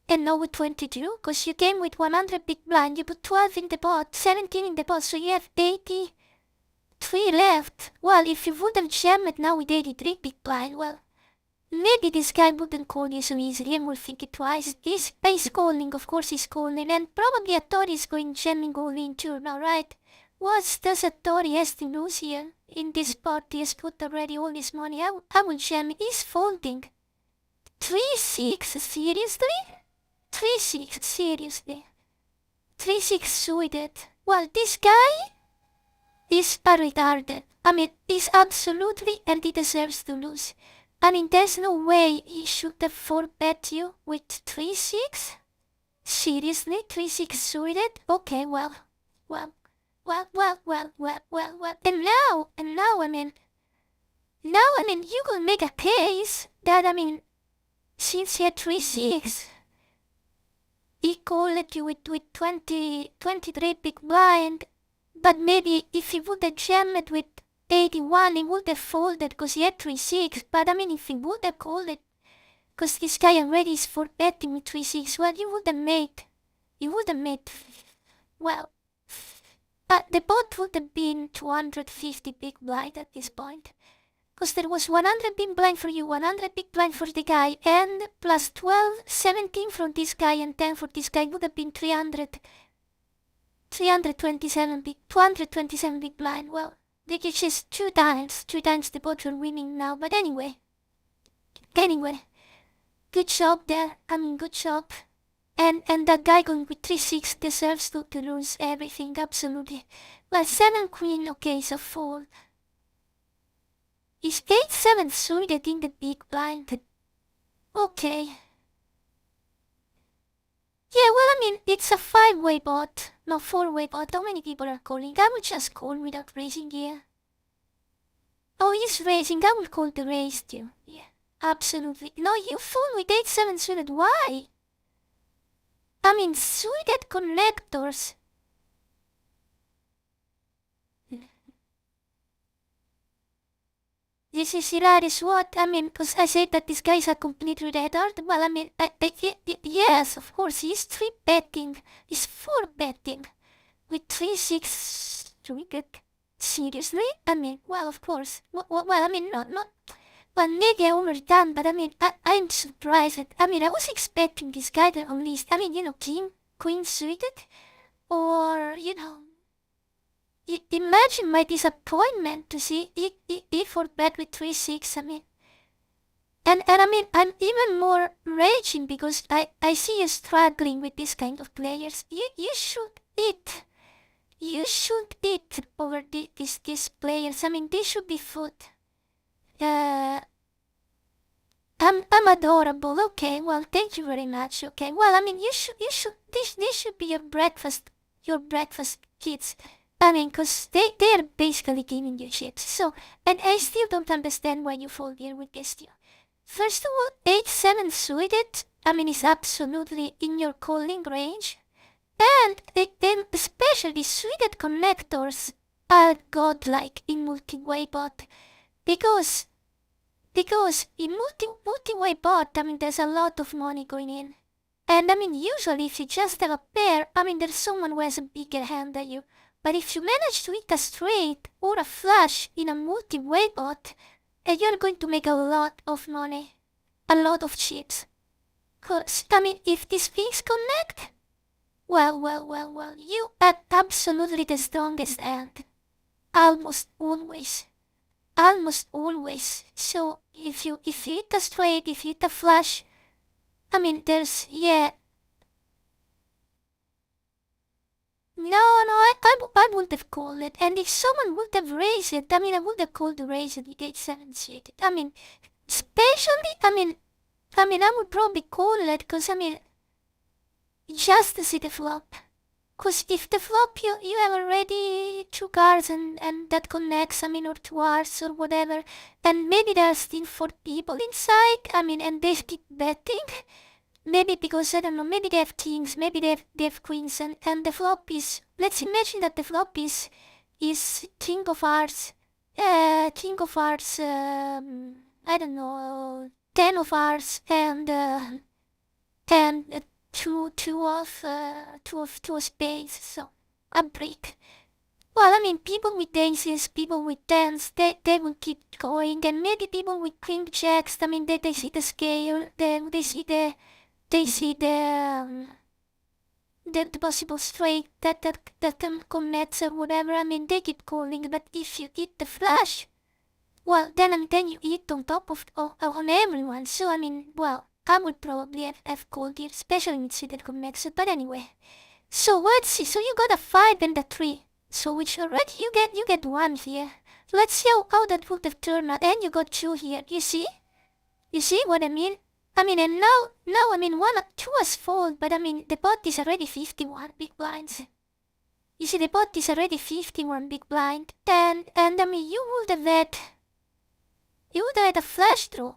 and now with 22, because you came with 100 big blind, you put 12 in the pot, 17 in the pot, so you have 83 left. Well, if you would have jammed now with 83 big blind, well, maybe this guy wouldn't call you so easily and will think it twice. He's calling, of course he's calling, and probably a Tori is going jamming all in too now, right? What does a Tori has to lose here? In this pot, he has put already all his money. I will jam. He's folding. 3-6, seriously? 3-6, seriously. 3-6 suited. Well, this guy is retarded. I mean, he's absolutely, and he deserves to lose. I mean, there's no way he should have 4-bet you with 3-6? Seriously? 3-6 suited? Okay, well. And now, I mean, you could make a case that, I mean, since he had 3-6, he called you with 23 big blind, but maybe if he would have jammed with 81, he would have folded because he had 3-6, but I mean, if he would have called it, because this guy already is 4-betting with 3-6, well, you would have made, well, the pot would have been 250 big blind at this point. Because there was 100 big blind for you, 100 big blind for the guy, and plus 12, 17 from this guy, and 10 for this guy would have been 227 big blind. Well, they get just two times the pot you're winning now, but anyway, good job there, good job. And that guy going with 3-6 deserves to lose everything, absolutely. Well, 7 queen, okay, so fold. Is 8-7 suited in the big blind? Okay. Yeah, well, I mean, it's a 5-way pot, not 4-way pot. How many people are calling? I would just call without raising here. Oh, he's raising. I will call the raise too. Yeah, absolutely. No, you fool with 8-7 suited. Why? I mean, suited connectors. This is hilarious. What? I mean, because I said that this guy is a complete retard. Well, I mean, yes, of course, he's 3-betting. He's 4-betting. With 3-6 suited. Seriously? I mean, well, of course. Well, I mean, not. Well, maybe I overdone, but I mean, I'm surprised. I mean, I was expecting this guy to at least, I mean, king, queen suited. Or, the man imagine my disappointment to see E4 bet with 3-6, I mean. And I mean, I'm even more raging because I see you struggling with this kind of players. You should eat. You should eat over these players. I mean, this should be food. I'm adorable. Okay, well, thank you very much. Okay, well, I mean, this should be your breakfast kids. I mean, cause they're basically giving you shit. So, and I still don't understand why you fold here with this deal. First of all, 8-7 suited, I mean, is absolutely in your calling range. And then especially suited connectors are godlike in multi-way bot. Because in multi-way bot, I mean, there's a lot of money going in. And I mean, usually if you just have a pair, I mean, there's someone who has a bigger hand than you. But if you manage to hit a straight or a flush in a multi-way bot, you're going to make a lot of money. A lot of chips. Cause, I mean, if these things connect, well, you are absolutely the strongest hand. Almost always. So, if you hit a straight, if you hit a flush, I mean, there's, yeah. No, I would have called it. And if someone would have raised it, I mean, I would have called the raise it with 8-7 suited. I mean, especially, I mean, I would probably call it, because, I mean, just to see the flop. Because if the flop, you have already 2 cards and that connects, I mean, or 2 R's or whatever, and maybe there are still 4 people inside, I mean, and they keep betting. Maybe because, I don't know, maybe they have kings, maybe they have queens, and the flop is, let's imagine that the flop is king of hearts, I don't know, 10 of hearts, and two of spades, so a break. Well, I mean, people with aces, people with tens, they will keep going, and maybe people with king jacks, I mean, they see the scale, they see the possible straight that can connect or whatever, I mean, they keep calling, but if you hit the flush, well, then you hit on top of on everyone, so I mean, well, I would probably have called it, especially with suited connects, but anyway. So let's see, so you got a 5 and a 3, so which already you get 1 here. Let's see how that would have turned out, and you got 2 here, you see? You see what I mean? I mean, and now, I mean, 2 has fold, but I mean, the pot is already 51 big blinds. You see, the pot is already 51 big blind, and I mean, you would have had a flash draw.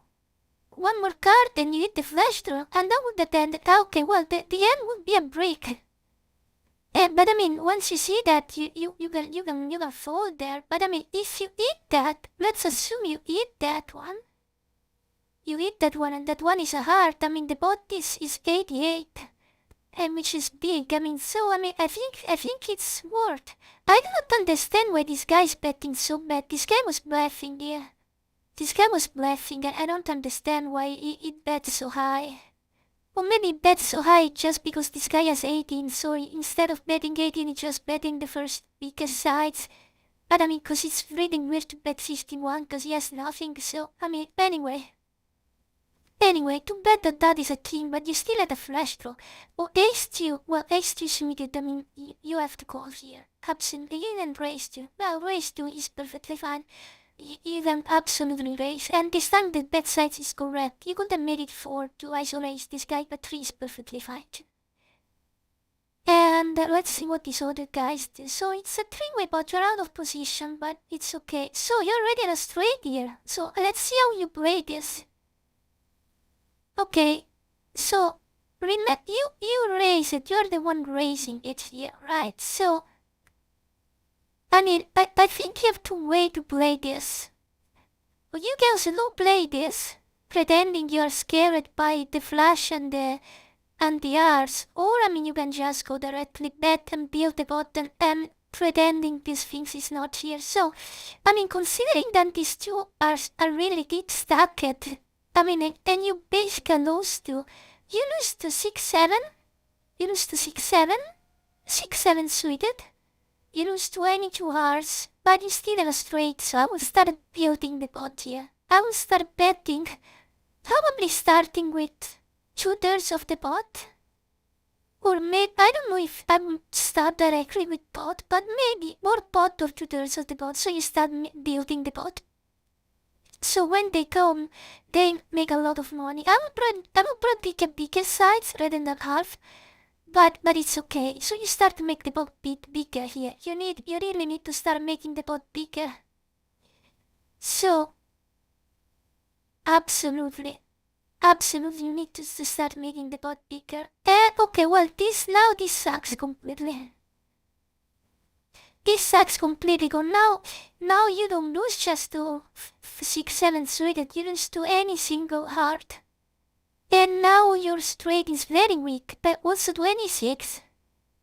1 more card, and you hit the flash draw, and that would have ended, okay, well, the end would be a break. But I mean, once you see that, you can fold there, but I mean, if you eat that, let's assume you eat that one. You eat that one, and that one is a heart. I mean, the pot is 88, and which is big. I mean, so I mean, I think it's worth. I do not understand why this guy is betting so bad. This guy was bluffing, yeah. This guy was bluffing, and I don't understand why he bets so high. Or maybe he bets so high just because this guy has 18, so instead of betting 18, he's just betting the first biggest sides. But I mean, cause it's really weird to bet 51, cause he has nothing, so, I mean, Anyway, too bad that is a king, but you still had a flash draw. Oh, ace-2, well, ace-2 suited, I mean, you have to call here. Absolutely, you can raise-2. Well, raise-2 is perfectly fine. You can absolutely raise, and this time the bet size is correct. You could have made it 4 to isolate this guy, but 3 is perfectly fine too. And let's see what these other guys do. So it's a 3-way, but you're out of position, but it's okay. So you're already in a straight here. So let's see how you play this. Okay, so remember, you raise it, you're the one raising it here, right? So, I mean, I think you have 2 ways to play this. Well, you can also play this, pretending you're scared by the flash and the R's, or I mean, you can just go directly bet and build the button and pretending these things is not here. So, I mean, considering that these 2 are really get stacked, I mean, and you basically lose to 6-7. You lose to 6-7. 6-7 suited. Use 22 hours, but it's still straight, so I will start building the boat here. I will start betting, probably starting with 2/3 of the boat. Or maybe, I don't know if I will start directly with boat, but maybe more boat or 2/3 of the boat, so you start building the boat. So when they come, they make a lot of money. I will probably pick a bigger size rather than half. But it's okay. So you start to make the boat bigger here. You really need to start making the boat bigger. So absolutely you need to start making the boat bigger. And okay, well this sucks completely. This sucks completely. Now you don't lose just to 6, 7 suited. You lose to any single heart. And now your straight is very weak, but also 26.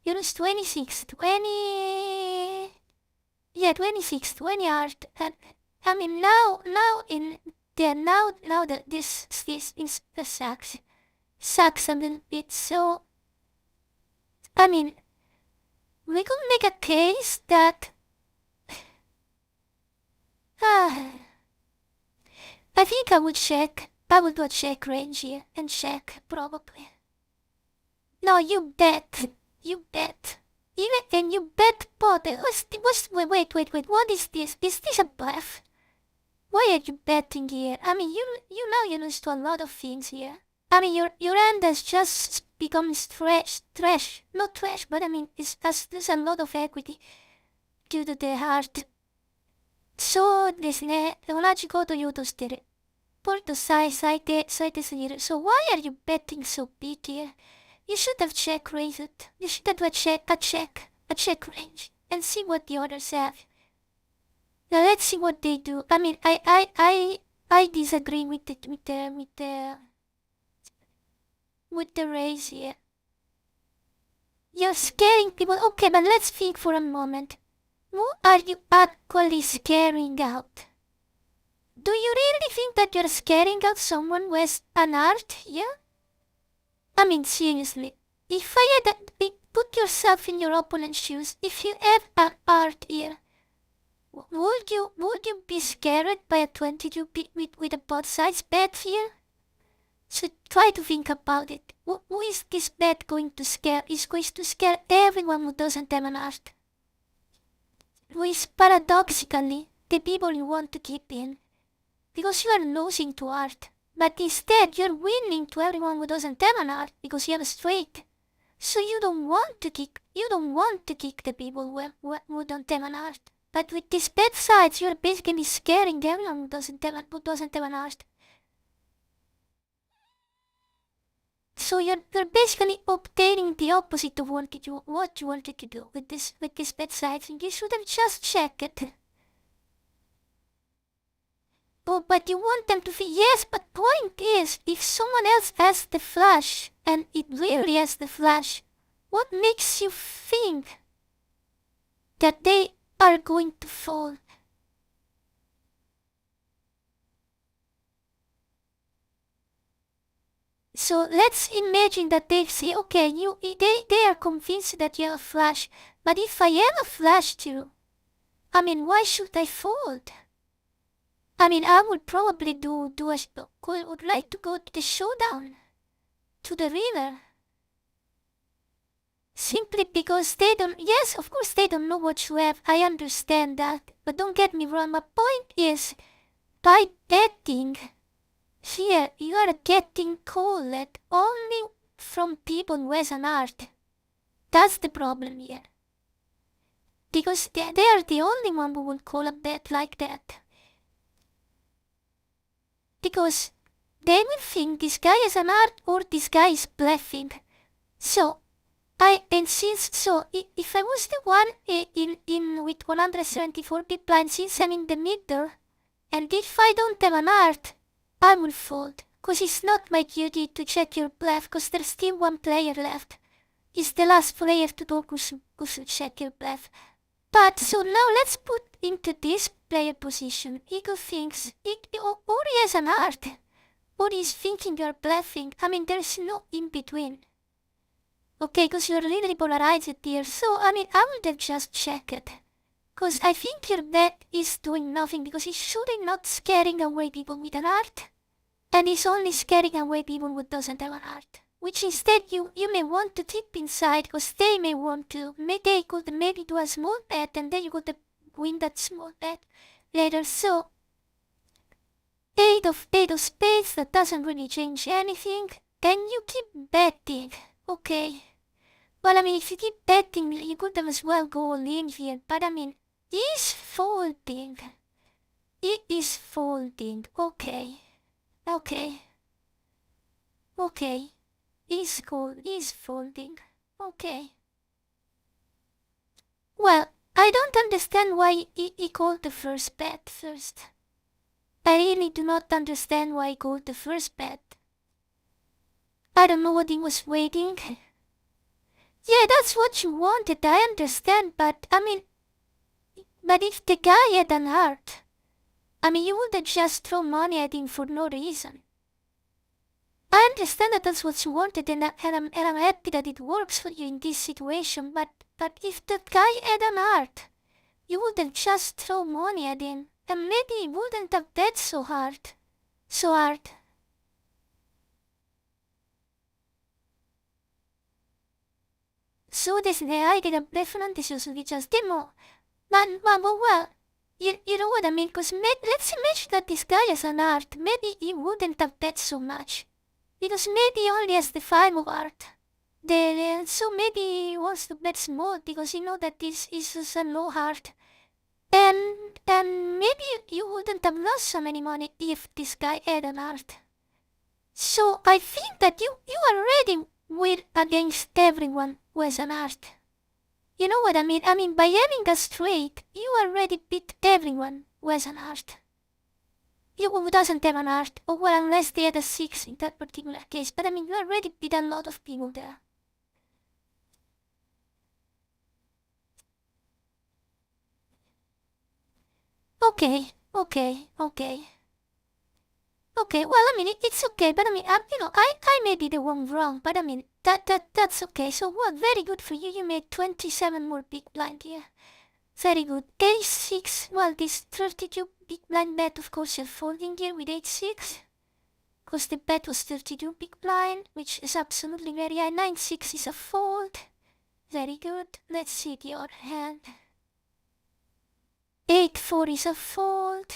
You lose 26 to any... Yeah, 26 to any art. And I mean, now that this is sucks a little bit. So, I mean, we could make a case that... I think I would check. I will do a check range here and check, probably. No, you bet. And you bet bot. Wait, what is this? Is this a bluff? Why are you betting here? I mean, you know you lose to a lot of things here. I mean, your hand has just become trash. Not trash, but I mean, there's a lot of equity due to the heart. そうですね。同じこと言おうとしてる。ポルト最低すぎる。So why are you betting so big here? You should have check raised. You should have a check range and see what the others have. Now let's see what they do. I mean, I disagree with the raise here. You're scaring people. Okay, but let's think for a moment. Who are you actually scaring out? Do you really think that you're scaring out someone who has an art here? I mean, seriously. If I had put yourself in your opponent's shoes, if you have an art here, would you be scared by a 22 with a both sides bet here? So try to think about it. Who is this bet going to scare? Is going to scare everyone who doesn't have an art. Who is paradoxically the people you want to keep in. Because you are losing to art. But instead you're winning to everyone who doesn't have an art because you have a straight. So you don't want to kick the people who don't have an art. But with these bet sides you're basically scaring everyone who doesn't have an art. So you're basically obtaining the opposite of what you wanted to do with this bet sides, and you should have just checked it. Oh, but you want them to think, yes, but point is, if someone else has the flash, and it really has the flash, what makes you think that they are going to fold? So let's imagine that they say, okay, they are convinced that you have a flash, but if I have a flash too, I mean, why should I fold? I mean, I would probably would like to go to the showdown, to the river. Simply because they don't, yes, of course they don't know what you have, I understand that, but don't get me wrong, my point is, by betting, here you are getting called only from people who has an art. That's the problem here. Because they are the only one who would call a bet like that. Because they will think this guy has an art or this guy is bluffing. So, if I was the one in with 174 big blind, since I'm in the middle, and if I don't have an art, I will fold, cause it's not my duty to check your bluff, cause there's still one player left. He's the last player to talk who should check your bluff. But, so now let's put into this player position. Ego thinks, or he has an art, or he's thinking you're bluffing. I mean, there's no in between. Okay, because you're really polarized here. So, I mean, I will just check it. Because I think your bed is doing nothing because it's surely not scaring away people with an heart. And it's only scaring away people who doesn't have an heart. Which instead you may want to dip inside because they may want to. They could maybe do a small bed and then you could win that small bed later. So, eight of spades, that doesn't really change anything. And you keep betting. Okay. Well, I mean, if you keep betting, you could have as well go all in here. But I mean, he's folding. It is folding. Okay. Okay. Okay. He's folding. Okay. Well, I don't understand why he called the first bet first. I really do not understand why he called the first bet. I don't know what he was waiting. Yeah, that's what you wanted, I understand, but I mean, but if the guy had an heart, I mean, you wouldn't just throw money at him for no reason. I understand that that's what you wanted, and I'm happy that it works for you in this situation, but if the guy had an heart, you wouldn't just throw money at him, and maybe he wouldn't have bet so hard. So hard. そうですね。相手がブレフなんでしょ、すぎちゃん。でも、僕は、you know what I mean? Because let's imagine that this guy has an art. Maybe he wouldn't have bet so much. Because maybe he only has the 5 of art. So maybe he wants to bet small because he knows that this is a low heart. And maybe you wouldn't have lost so many money if this guy had an art. So I think that you already win against everyone who has an art. You know what I mean? I mean, by having a straight, you already beat everyone who has an art. You who doesn't have an art, or well, unless they had a 6 in that particular case. But I mean, you already beat a lot of people there. Okay. Okay, well, I mean, it's okay, but I mean, I may be the one wrong, but I mean, that's okay. So, well, very good for you. You made 27 more big blind here. Very good. A6, well, this 32 big blind bet, of course, you're folding here with H6. Because the bet was 32 big blind, which is absolutely very high. 9-6 is a fold. Very good. Let's see the other hand. 8-4 is a fold.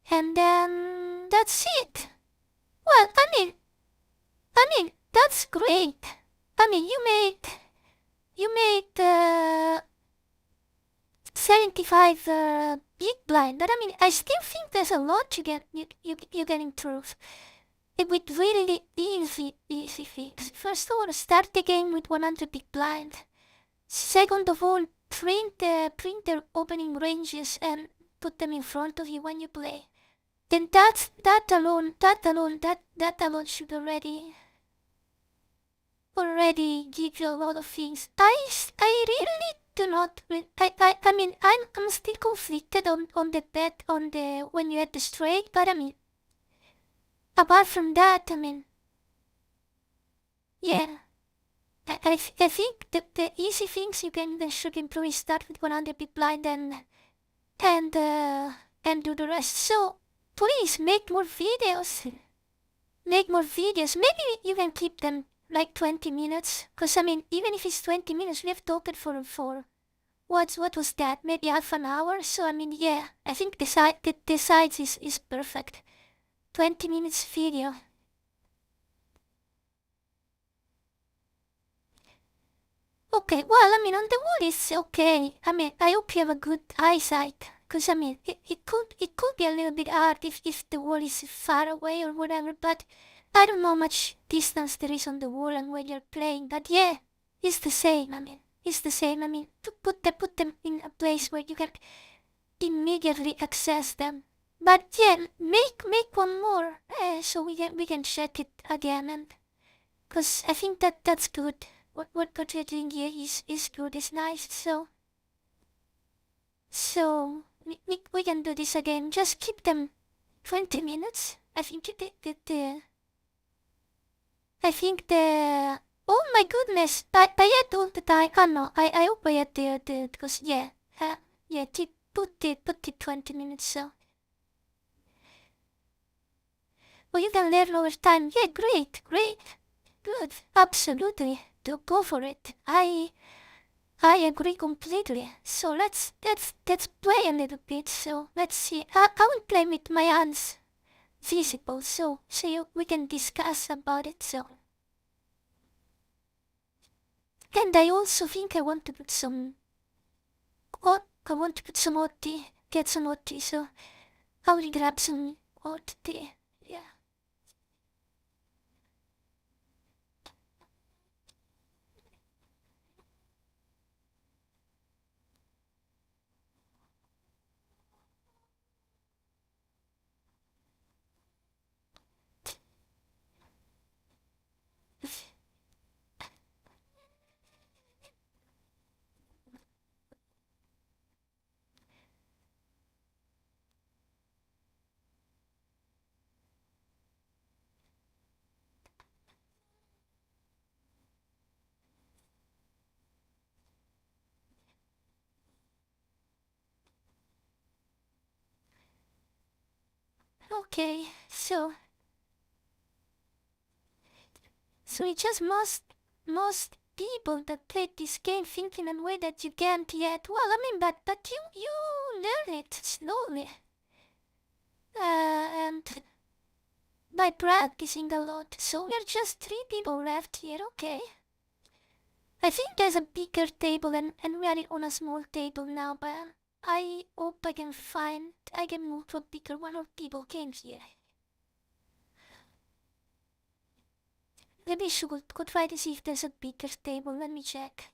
And then that's it. Well, I mean, that's great. I mean, you made 75 big blind, but I mean, I still think there's a lot you're getting through. With really easy fix. First of all, start the game with 100 big blind. Second of all, print their opening ranges and put them in front of you when you play. Then that alone should already give you a lot of things. I really do not. I mean, I'm still conflicted on the bet on the when you had the straight, but I mean, apart from that, I mean, yeah. I think the easy things you should improve is start with 100 big blind and do the rest. So please make more videos. Maybe you can keep them like 20 minutes. Cause I mean, even if it's 20 minutes, we have talked for what was that? Maybe half an hour. So I mean, yeah, I think the size is perfect. 20 minutes video. Okay, well, I mean, on the wall it's okay. I mean, I hope you have a good eyesight. Cause I mean, it could be a little bit hard if the wall is far away or whatever, but I don't know how much distance there is on the wall and when you're playing, but yeah, it's the same, I mean, to put them in a place where you can immediately access them. But yeah, make one more, so we can check it again, and cause I think that's good. What you're doing here is good, is nice, so we can do this again. Just keep them 20 minutes. I think the Oh my goodness, I ate all the time. No, I hope I ate the because yeah, put it 20 minutes so. Well, you can learn over time. Yeah, great, good, absolutely. Do go for it. I agree completely. So let's play a little bit. So let's see. I will play with my hands visible. So we can discuss about it. So. And I also think I want to put some. Oh, I want to put some hot tea. Get some hot tea. So I will grab some hot tea. Yeah. Okay. So it's just most people that play this game think in a way that you can't yet. Well, I mean, but you learn it slowly. And by practicing a lot. So we're just 3 people left here. Okay. I think there's a bigger table and we are on a small table now, but I hope I can move to a bigger one or people came here. Maybe could try to see if there's a bigger table. Let me check.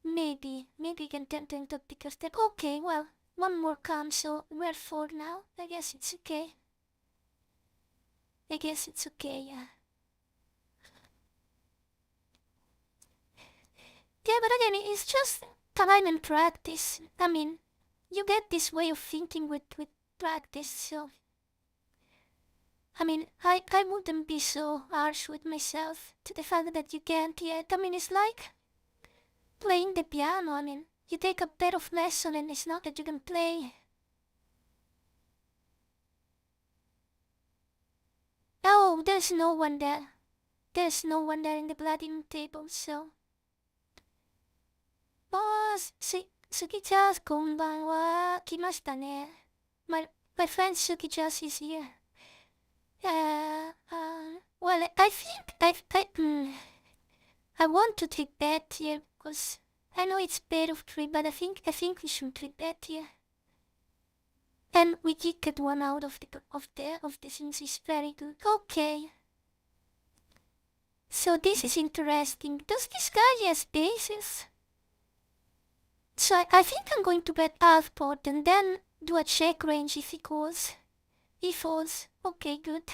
Maybe you can turn to a bigger table. Okay, well, one more comes, so we're 4 now. I guess it's okay. Yeah. Yeah, but again, it's just time and practice. I mean, you get this way of thinking with practice, so. I mean, I wouldn't be so harsh with myself to the fact that you can't yet. I mean, it's like playing the piano. I mean, you take a pair of lesson and it's not that you can play. Oh, there's no one there. There's no one there in the bloody table, so. Boss, Suki-chan, konbanwa. Kimashita ne. My friend Suki-chan is here. Well, I want to take that here because I know it's pair of 3, but I think we should take that here. And we kicked one out of the things is very good. Okay. So this is interesting. Does this guy has bases? So I think I'm going to bet half pot and then do a check range if he calls. He falls. Okay, good.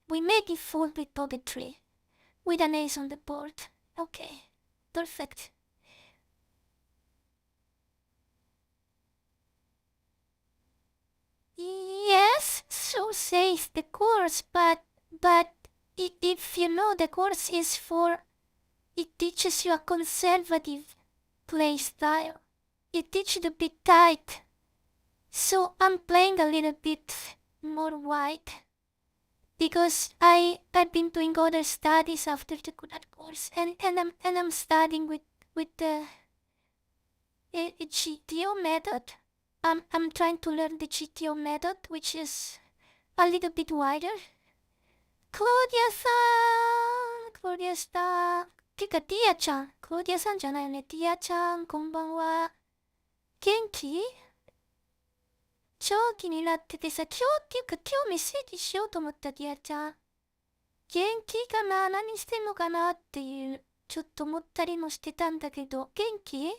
We make it fold with poetry. With an ace on the board. Okay. Perfect. Yes, so says the course, but if you know the course is for, it teaches you a conservative play style. It teaches you to be tight. So I'm playing a little bit more wide. Because I've been doing other studies after the that course, and I'm studying with the GTO method. I'm trying to learn the GTO method, which is a little bit wider. Claudiaさん てか、ティアちゃん。クローディアさんじゃないよね。ティアちゃん、こんばんは。元気超気になっててさ、今日っていうか今日メッセージしようと思った、ティアちゃん。元気かな何してんのかなっていう、ちょっと思ったりもしてたんだけど、元気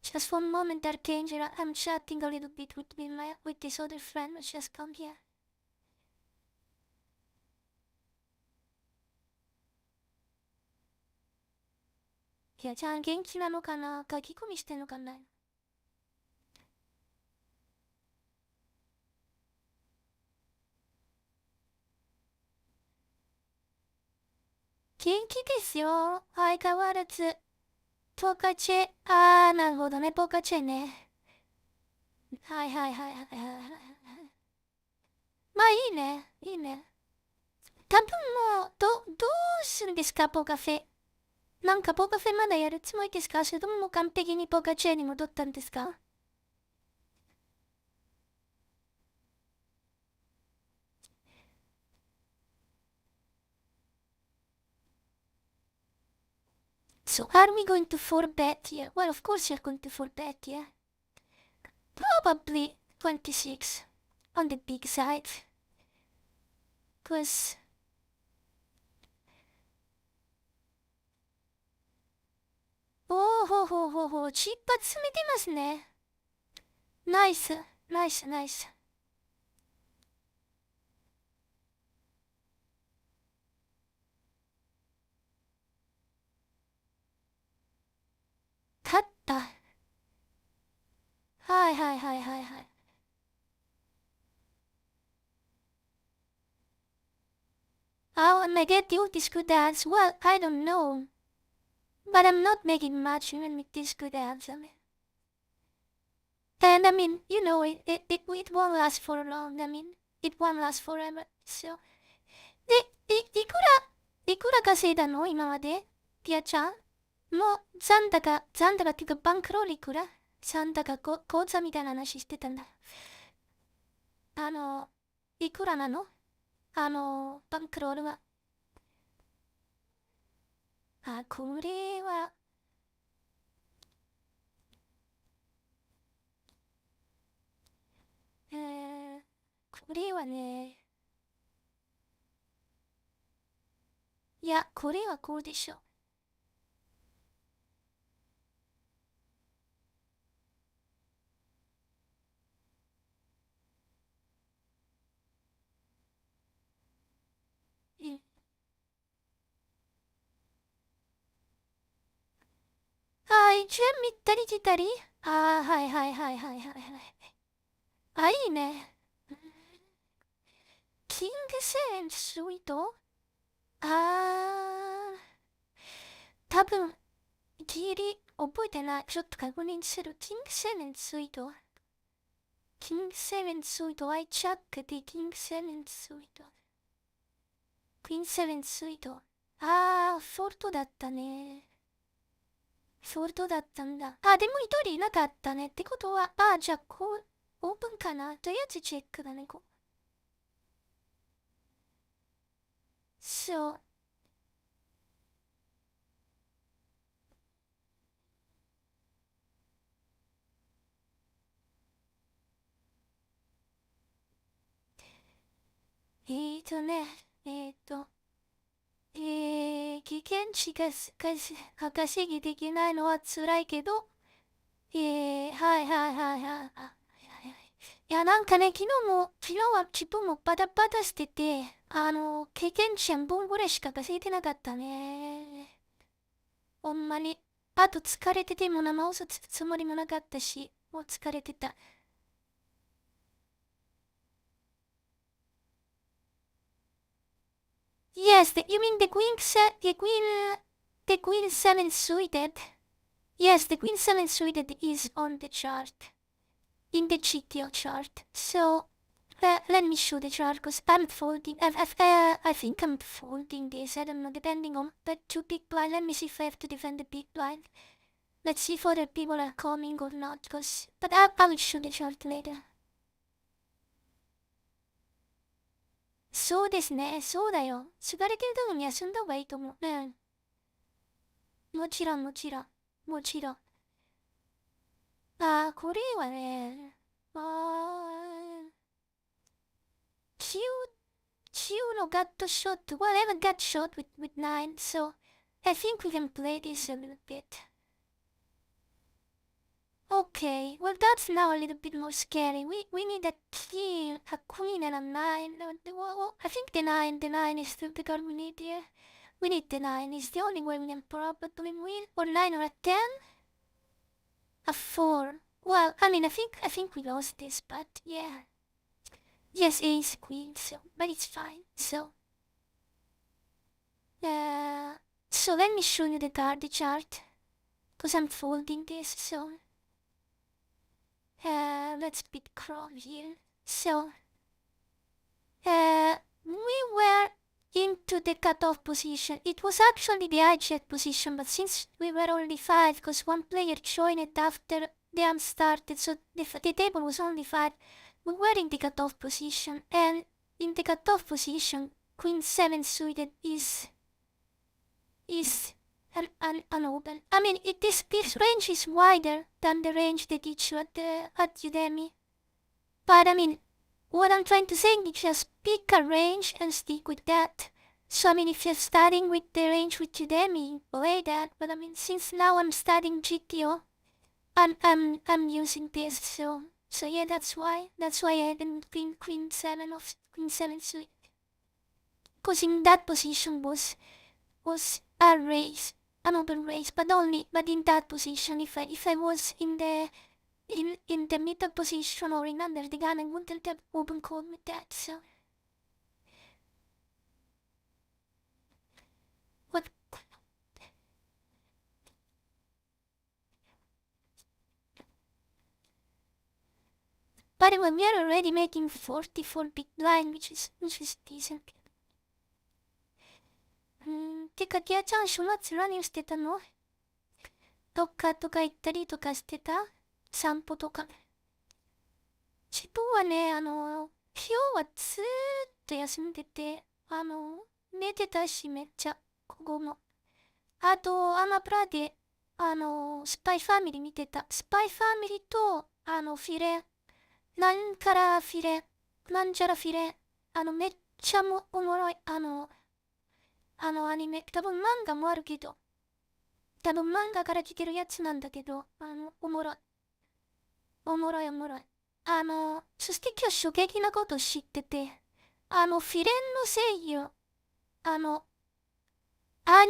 Just one moment, Archangel. I'm chatting a little bit with this other friend who just come here. いや、じゃあ元気なのかな書き込みしてんのかな元気ですよ。相変わらず。ポーカーチェ。なるほどね。ポーカーチェね。はいはいはいはいはいはい。まあいいね。いいね。多分もう、どうするんですか、ポーカーフェ。なんかポーカーフェまだやるつもりですか？それとももう完璧にポーカーチェに戻ったんですか？So, are we going to fall back here? Well, of course you're going to fall back here. Probably 26 on the big side. Cause, ほう、チッパ詰めてますね。ナイス、ナイス、ナイス。勝った。はいはいはいはいはい。How am I get you this good ads? Well, I don't know. But I'm not making much even with this good ads. And I mean, it won't last for long. I mean, it won't last forever. So, で、いくら稼いだの今までピアちゃんもう残高っていうかバンクロールいくら残高口座みたいな話してたんだ。あの、いくらなのバンクロールは。これは、これはね、いや、これはこうでしょ。え一応見たり来たりはいはいはいはいはいはい。いいね。キングセレンスイート多分、ギリ覚えてない。ちょっと確認する。キングセレンスイートキングセレンスイート、I checked the King セレンスイート。クイーンセレンスイート。フォルトだったね。フォルトだったんだ。でも一人いなかったね。ってことは、じゃあこう、オープンかなとりあえずチェックだね。そう。ね、危険値が稼ぎできないのは辛いけど、はいはいはいはい。いや、なんかね、昨日は自分もバタバタしてて、経験値半分ぐらいしか稼いでなかったね。ほんまに。あと疲れてても生放送つもりもなかったし、もう疲れてた。Yes, you mean the Queen 7 suited? Yes, the Queen 7 suited is on the chart. In the GTO chart. So, let me show the chart because I'm folding. I think I'm folding this. I don't know, depending on the two big blind. Let me see if I have to defend the big blind. Let's see if other people are coming or not. But I will show the chart later. そうですね。そうだよ。疲れてる時に休んだ方がいいと思う。うん。もちろん、もちろん。もちろん。これはね。Q, Q no got shot. Whatever got shot with 9. So, I think we can play this a little bit. Okay, well that's now a little bit more scary. We need a king, a queen and a 9. I think the nine is the card we need here. We need the 9. It's the only way we can probably win. Or 9 or a 10? A 4. Well, I mean, I think we lost this, but yeah. Yes, ace queen, so, but it's fine. So, So let me show you the chart. Because I'm folding this, so let's bit crawl here. So we were into the cutoff position. It was actually the hijack position, but since we were only 5, because one player joined it after the amp started, so the table was only 5, we were in the cutoff position, and in the cutoff position, Queen 7 suited is an open. I mean, this range is wider than the range they teach you at Udemy. But I mean, what I'm trying to say is just pick a range and stick with that. So I mean, if you're starting with the range with Udemy, play that. But I mean, since now I'm studying GTO, I'm using this. So yeah, that's why I didn't Queen 7 suit. Because in that position was a raise, an open raise, but in that position, if I was in the middle position or in under the gun, I wouldn't have open called with that. So what? By the way, we are already making 44 big blind, which is decent. てか、キアちゃん、週末何をしてたの？どっかとか行ったりとかしてた？散歩とか。自分はね、今日はずーっと休んでて、寝てたし、めっちゃ、ここも。あと、アマプラで、スパイファミリー見てた。スパイファミリーと、フィレ、なんからフィレ、なんちゃらフィレ、めっちゃおもろい、アニメ、多分漫画もあるけど、多分漫画から来てるやつなんだけど、おもろい。おもろい。そして今日衝撃なこと知ってて、フィレンの声優、アー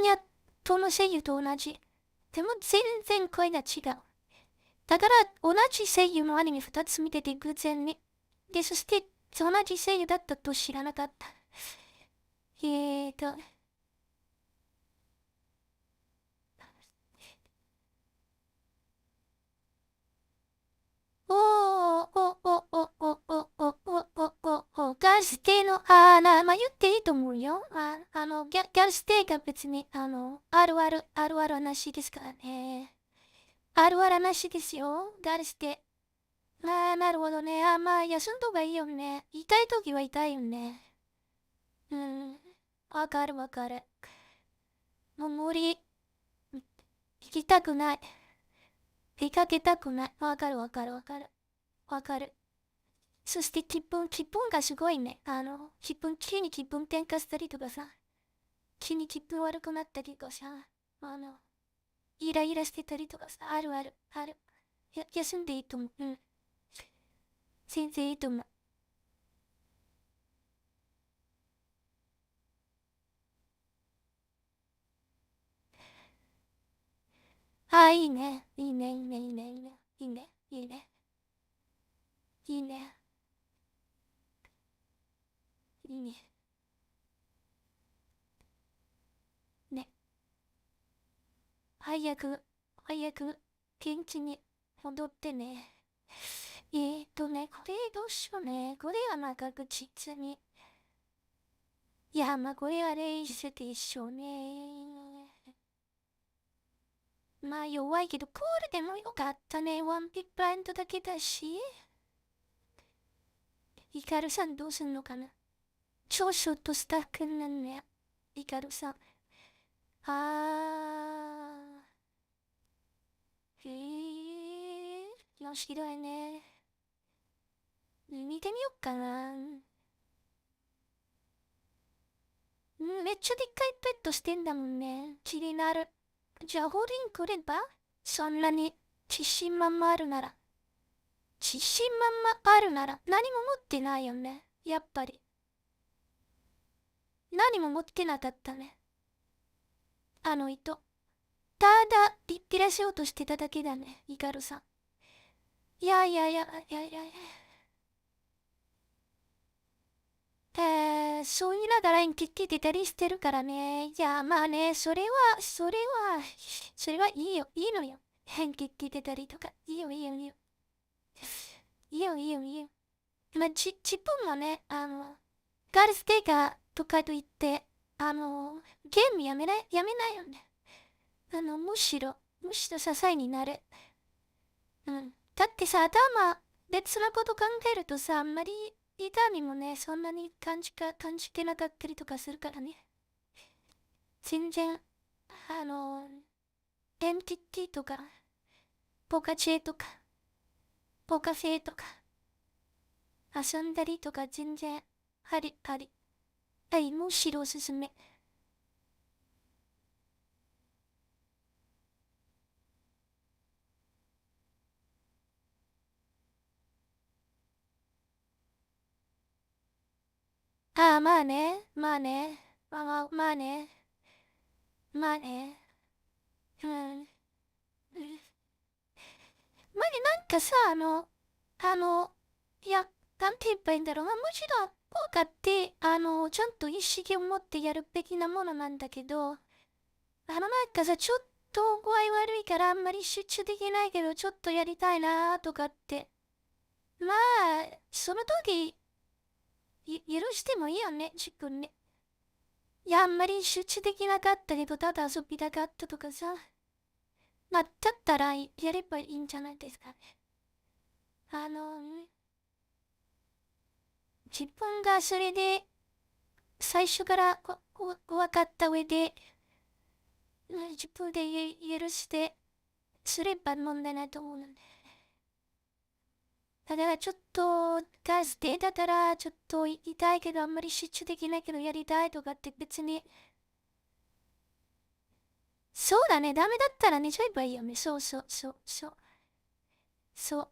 ニャとの声優と同じ。でも全然声が違う。だから同じ声優のアニメ2つ見てて偶然に。で、そして同じ声優だったと知らなかった。ガルステの、まあ言っていいと思うよ。ギャルステが別に、あるある話ですからね。あるある話ですよ、ガルステ。なるほどね。まあ休んだ方がいいよね。痛い時は痛いよね。わかる。もう無理。行きたくない。出かけたくない。わかる。そして気分がすごいね。急に気分転換したりとかさ、急に気分悪くなったりとかさ、イライラしてたりとかさ、ある。休んでいいと思う。全然いいと思う。いいね。いいね。ね。早く元気に戻ってね。これどうしようね。これはまあ確実に。いや、まあこれはレイスでしょうね。まあ弱いけど、コールでもよかったね。ワンピップラインドだけだし。イカルさんどうすんのかな？超ショットスタッフなんね。イカルさん。面白いね。見てみよっかな。めっちゃでっかいペットしてんだもんね。気になる。じゃあ、ホールインくれば？そんなに自信満々あるなら。何も持ってないよね。やっぱり。何も持ってなかったね。あの糸。ただ、リらせようとしてただけだね、イカルさん。いや。そう言いながら演劇聞いてたりしてるからね。いや、まあね、それはいいよ、いいのよ。演劇聞いてたりとか。いいよ、いいよ、いいよ。いいよ、いいよ、いいよ。まあ、自分もね、ガールズデーがとかと言って、ゲームやめないよね。むしろ支えになる。うん。だってさ、別なこと考えるとさ、あんまり痛みもね、そんなに感じてなかったりとかするからね。全然、あの、エンティティとか、ポカチェとか、ポカフェとか、遊んだりとか全然、あり。はい、むしろおすすめ。ああ、まあね、まあね、まあね、まあね、うん。まあね、なんかさ、あの、いや、なんて言えばいいんだろう。まあ、もちろん、効果って、ちゃんと意識を持ってやるべきなものなんだけど、なんかさ、ちょっと具合悪いからあんまり集中できないけど、ちょっとやりたいなとかって。まあ、その時、許してもいいよね、自分ね。いや、あんまり集中できなかったけど、ただ遊びたかったとかさ。まあ、だったらやればいいんじゃないですかね。あの、自分がそれで最初から分かった上で、自分で許してすれば問題ないと思うので。だからちょっとガスでだったらちょっと痛いけどあんまり集中できないけどやりたいとかって別に、そうだね、ダメだったら寝ちゃえばいいよね。そうそうそうそう。そう。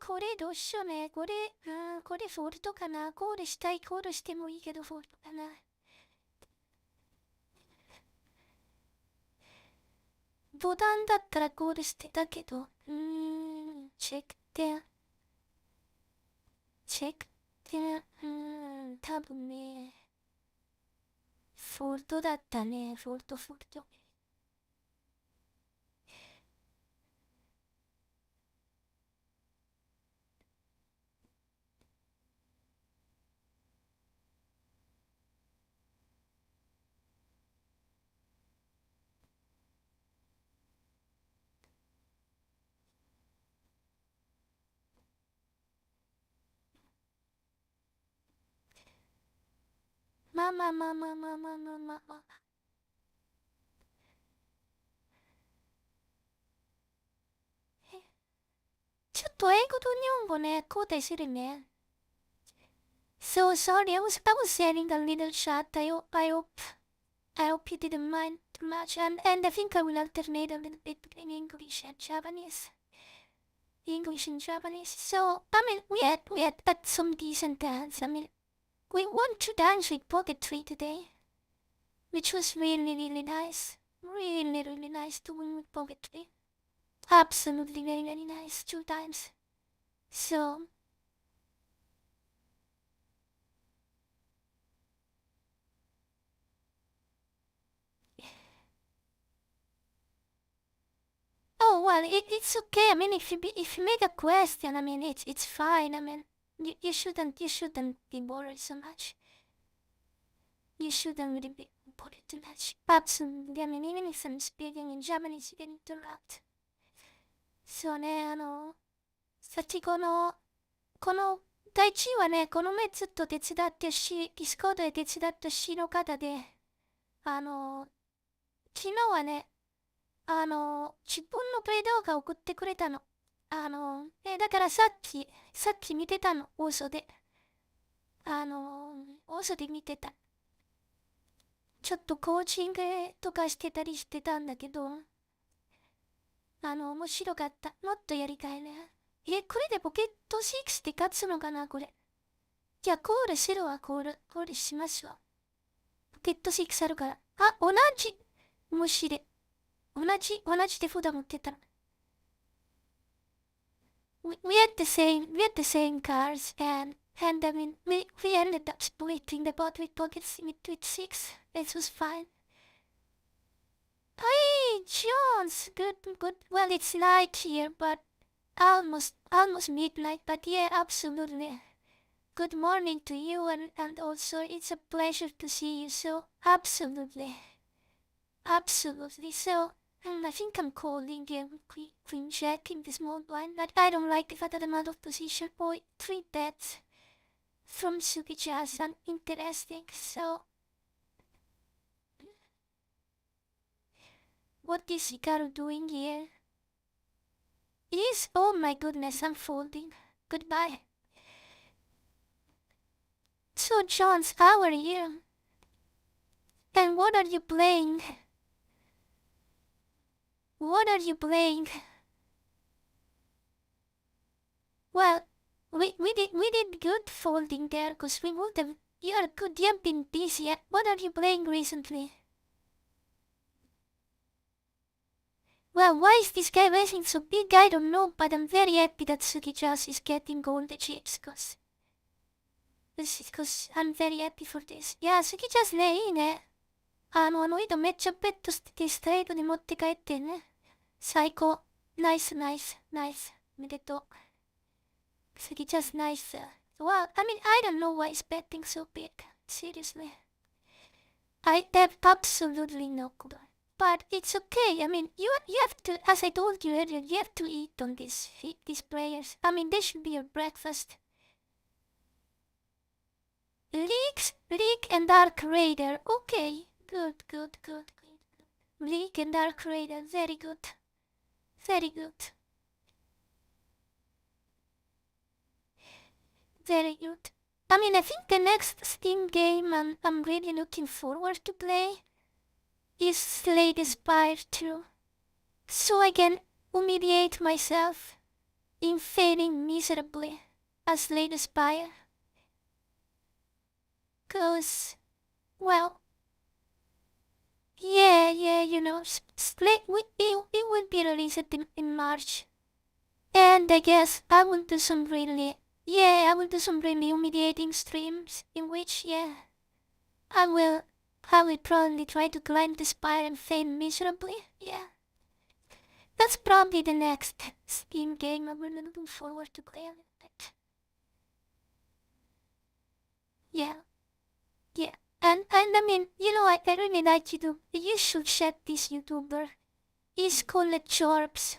これどうしようね。これフォルトかな。コールしたい、コールしてもいいけどフォルトかな。ボタンだったらコールしてたけど、チェックで、チェックで、多分ね、フォルトだったね。フォルト。まあまあまあまあまあまあまあまあまあ。えちょっと英語と日本語ね、交代するね。So sorry, I was setting a little shot. I hope you didn't mind too much. And I think I will alternate a little bit between English and Japanese. English and Japanese. So, I mean, we had some decent dance. I mean, we won two dance with poetry today, which was really, really nice. Really, really nice to win with poetry. Absolutely very, very nice. Two times. So, oh well, it's okay. I mean, if you make a question, I mean, it's fine. I mean, you shouldn't be worried so much. You shouldn't really be worried too much. Perhaps, I mean, even if I'm speaking in Japanese, you can interrupt. そうね、先この第一はね、この前ずっと手伝ってし、ディスコードで手伝ったしの方で、あの、昨日はね、自分のプレイ動画を送ってくれたの。だからさっき見てたの、放送で。放送で見てた。ちょっとコーチングとかしてたりしてたんだけど、面白かった。もっとやりたいね。これでポケット6で勝つのかな、これ。じゃあ、コールするわ、コールしますわ。ポケット6あるから。あ、同じ。もしで。同じで札持ってた。we had the same cars and I mean we ended up splitting between the butt with pockets in between 6. It was fine. Hey, Jones, good. Well, it's night here, but almost midnight. But yeah, absolutely. Good morning to you, and also it's a pleasure to see you. So absolutely. So, I think I'm calling you queen checking the small blind. I don't like the fact that I'm out of position. Boy, 3 bets from Sugi-chan, interesting. So, what is Hikaru doing here? Oh my goodness, I'm folding. Goodbye. So, Jones, how are you? And what are you playing? Well, we did good folding there, cause we would have. You're good. You've been busy. What are you playing recently? Well, why is this guy racing so big? I don't know, but I'm very happy that Sugi-chan is getting gold chips, cause I'm very happy for this. Yeah, Sugi-chan ね、いいね。糸めっちゃベットしてストレートに持って帰ってね。最高。ナイス。めでとう。Sugi-chan's nice. Well, I mean, I don't know why he's betting so big. Seriously. I have absolutely no clue. But it's okay. I mean, you have to, as I told you earlier, you have to eat on these players. I mean, they should be your breakfast. Leak and Dark Raider. Okay. Good. Leak and Dark Raider. Very good. I mean, I think the next Steam game I'm really looking forward to play is Slay the Spire 2. So I can humiliate myself in failing miserably as Slay the Spire. 'Cause, well, yeah, you know, it will be released in March. And I guess I will do some really humiliating streams in which, I will probably try to climb the spire and fail miserably. Yeah. That's probably the next Steam game I'm really looking forward to play a little bit. Yeah. And I mean, you know, I really like you should check this YouTuber. He's called Chorbs.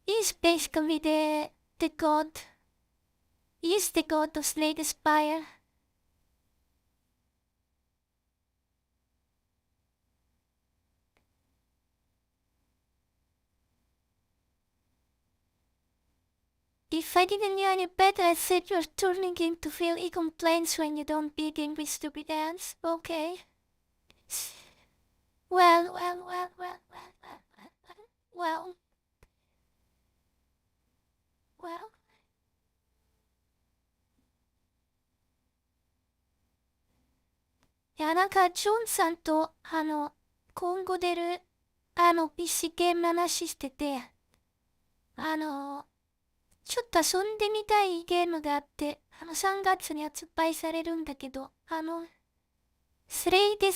He's basically the god. He's the god of Slay the Spire. If I didn't know any better, I said you're turning into Phil. He complains when you don't beat him with stupid hands. Okay. Well. いや、なんか、ジョンさんと、今後出る、PC ゲームの話してて、ちょっと遊んでみたいゲームがあって、3月に発売されるんだけど、スレイダ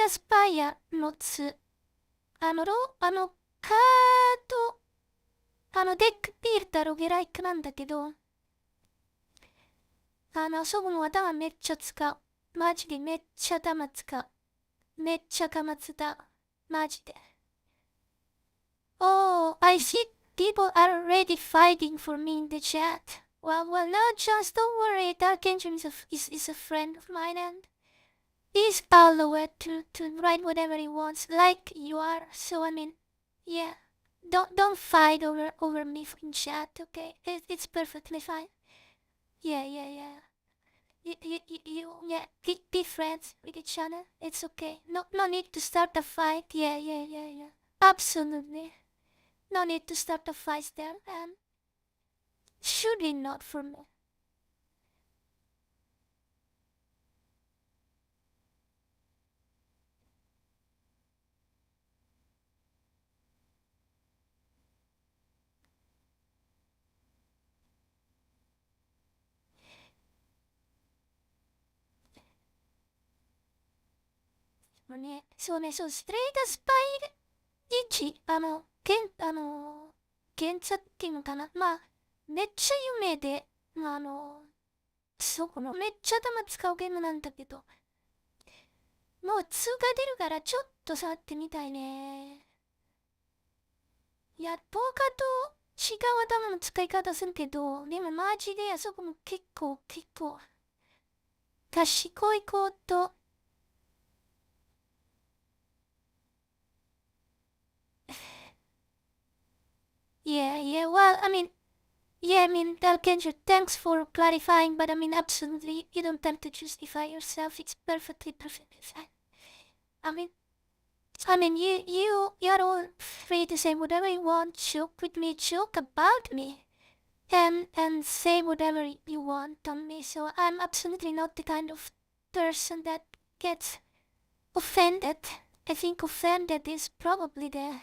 スパイアの2、カード、デックピールとロゲライクなんだけど、遊ぶの頭めっちゃ使う。マジでめっちゃ頭使う。めっちゃかまつだ。マジで。Oh, I see people are already fighting for me in the chat. Well, no, just don't worry. Dark Engine is a friend of mine and he's allowed to write whatever he wants, like you are. So I mean, yeah, don't fight over me in chat, okay? It's perfectly fine. Yeah. Be friends with each other. It's okay. No need to start a fight. Yeah. Absolutely. No need to start a fight there. And surely not for me. もね、そうね、そう、ストレートスパイ1、原作っていうのかな。まあ、めっちゃ有名で、そこのめっちゃ頭使うゲームなんだけど、もう2が出るからちょっと触ってみたいね。いや、ポーカーと違う頭の使い方するけど、でもマジであそこも結構、賢い子と、well, Kenji, thanks for clarifying, but absolutely, you don't have to justify yourself. It's perfectly fine. I mean, you're all free to say whatever you want, joke with me, joke about me, and say whatever you want on me. So I'm absolutely not the kind of person that gets offended. I think offended is probably the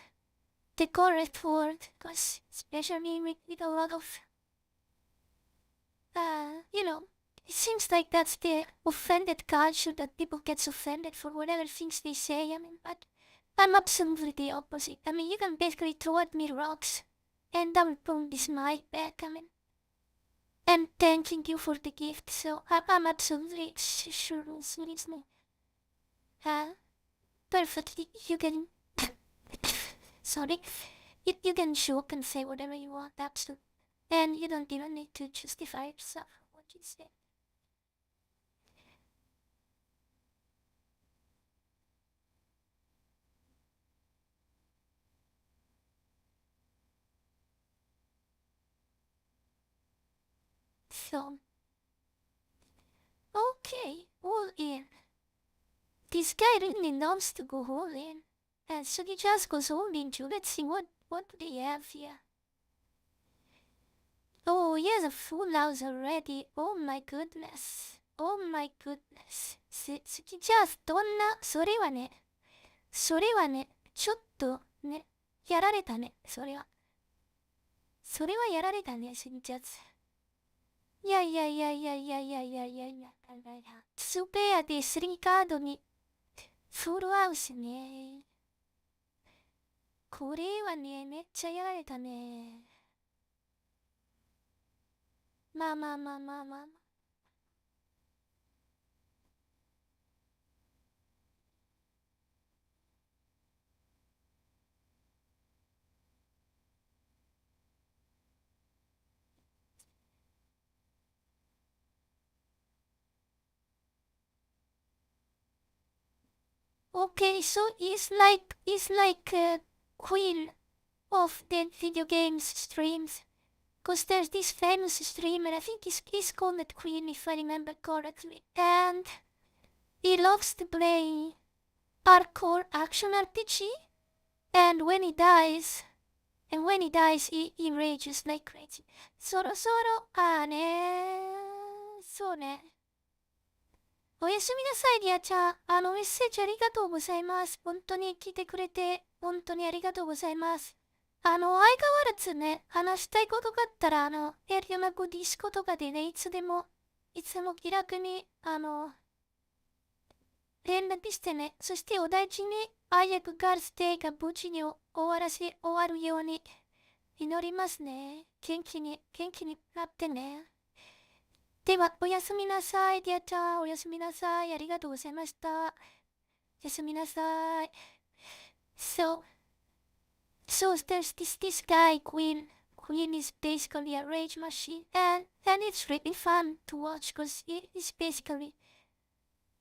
correct word, because especially with a lot of, it seems like that's the offended culture that people get offended for whatever things they say. But I'm absolutely the opposite. You can basically throw at me rocks, and I will boom this mic back. And thanking you for the gift. So I'm absolutely sure it's me. Perfectly. You can. Sorry. You can joke and say whatever you want, absolutely. And you don't even need to justify yourself what you say. So, okay, all in. This guy really loves to go all in. And so he just goes all in too. Let's see what do they have here. Oh, he has a full house already. Oh my goodness. Oh my goodness. じゃあ、どんな、それはね、ちょっとね、やられたね、それは。それはやられたね、じゃあ。いや、スペアで3カードに、フルハウスね。これはね、めっちゃやられたね。まあ。Okay, so it's like a queen of the video games streams. Cause there's this famous streamer, I think he's called Queen if I remember correctly. And he loves to play hardcore action RPG. And when he dies, he rages like crazy. そろそろ、そうね。おやすみなさい、リアちゃん。メッセージありがとうございます。本当に来てくれて、本当にありがとうございます。相変わらずね、話したいことがあったら、エリアマグディスコとかでね、いつも気楽に、連絡してね。そしてお大事に、早くガールスデーが無事に終わるように、祈りますね。元気になってね。では、おやすみなさい、ディアちゃん。おやすみなさい。ありがとうございました。おやすみなさい。So there's this guy, Queen. Queen is basically a rage machine. And it's really fun to watch because he's basically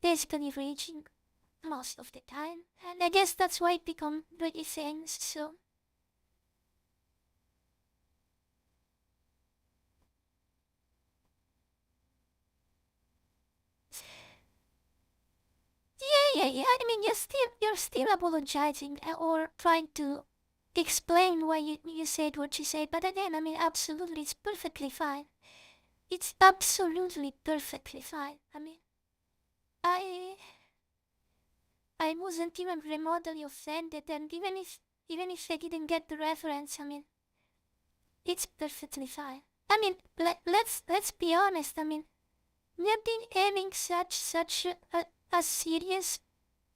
raging most of the time. And I guess that's why it become really famous, so. Yeah. You're still apologizing or trying to explain why you said what you said. But again, absolutely, it's perfectly fine. It's absolutely perfectly fine. I wasn't even remotely offended, and even if I didn't get the reference, it's perfectly fine. Let's be honest. We have been having such a serious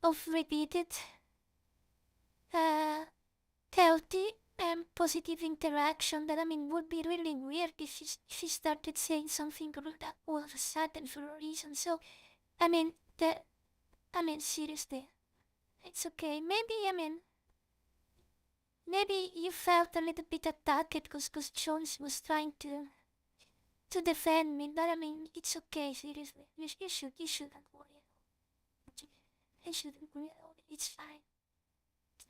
of repeated healthy and positive interaction that would be really weird if she started saying something rude all of a sudden for a reason. So, seriously, it's okay. Maybe you felt a little bit attacked because Jones was trying to defend me, but it's okay. Seriously, you shouldn't worry. I shouldn't worry. It's fine.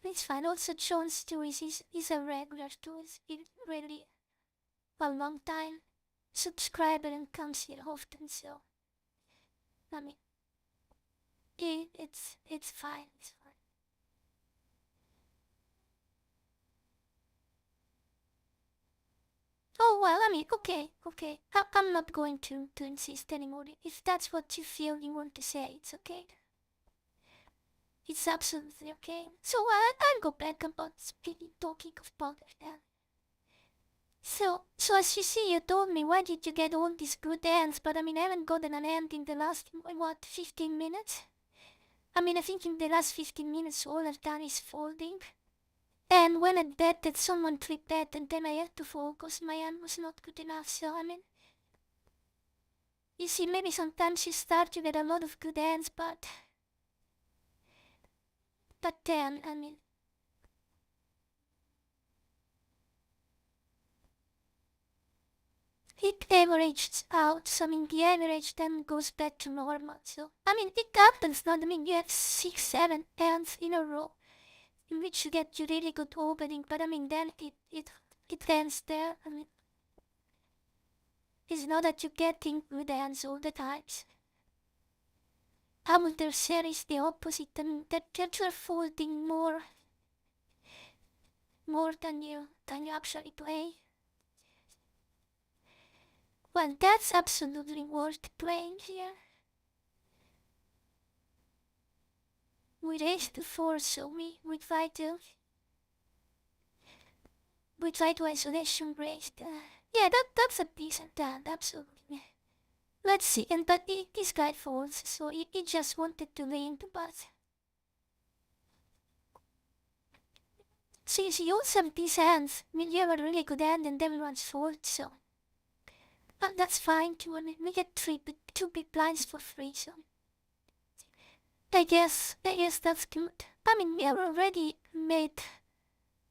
It's fine. Also, Jones too is a regular too. He's really a long time subscriber and comes here often. So, it's fine. It's fine. Oh well, okay. I'm not going to insist anymore. If that's what you feel you want to say, it's okay. It's absolutely okay. So I'll go back about talking about that. So as you see, you told me why did you get all these good ends, but I haven't gotten an end in the last 15 minutes. I think in the last 15 minutes all I've done is folding. And when I bet that someone tripped that, and then I had to focus, my hand was not good enough. So you see, maybe sometimes you start to get a lot of good hands, but then it averages out. So the average then goes back to normal. So it happens. Not you have 6, 7 hands in a row in which you get your really good opening, but then it ends there. It's not that you're getting good hands all the times. Amateur series the opposite. That you're folding more than you actually play. Well, that's absolutely worth playing here. We raised to 4, so we try to isolation raise. Yeah, that's a decent hand, absolutely. Let's see, and but this guy folds, so he just wanted to lay into but. So you see, you also have these hands. You have a really good hand and everyone's folds, so. That's fine too. We get 2 big blinds for free, so. I guess that's good. We have already made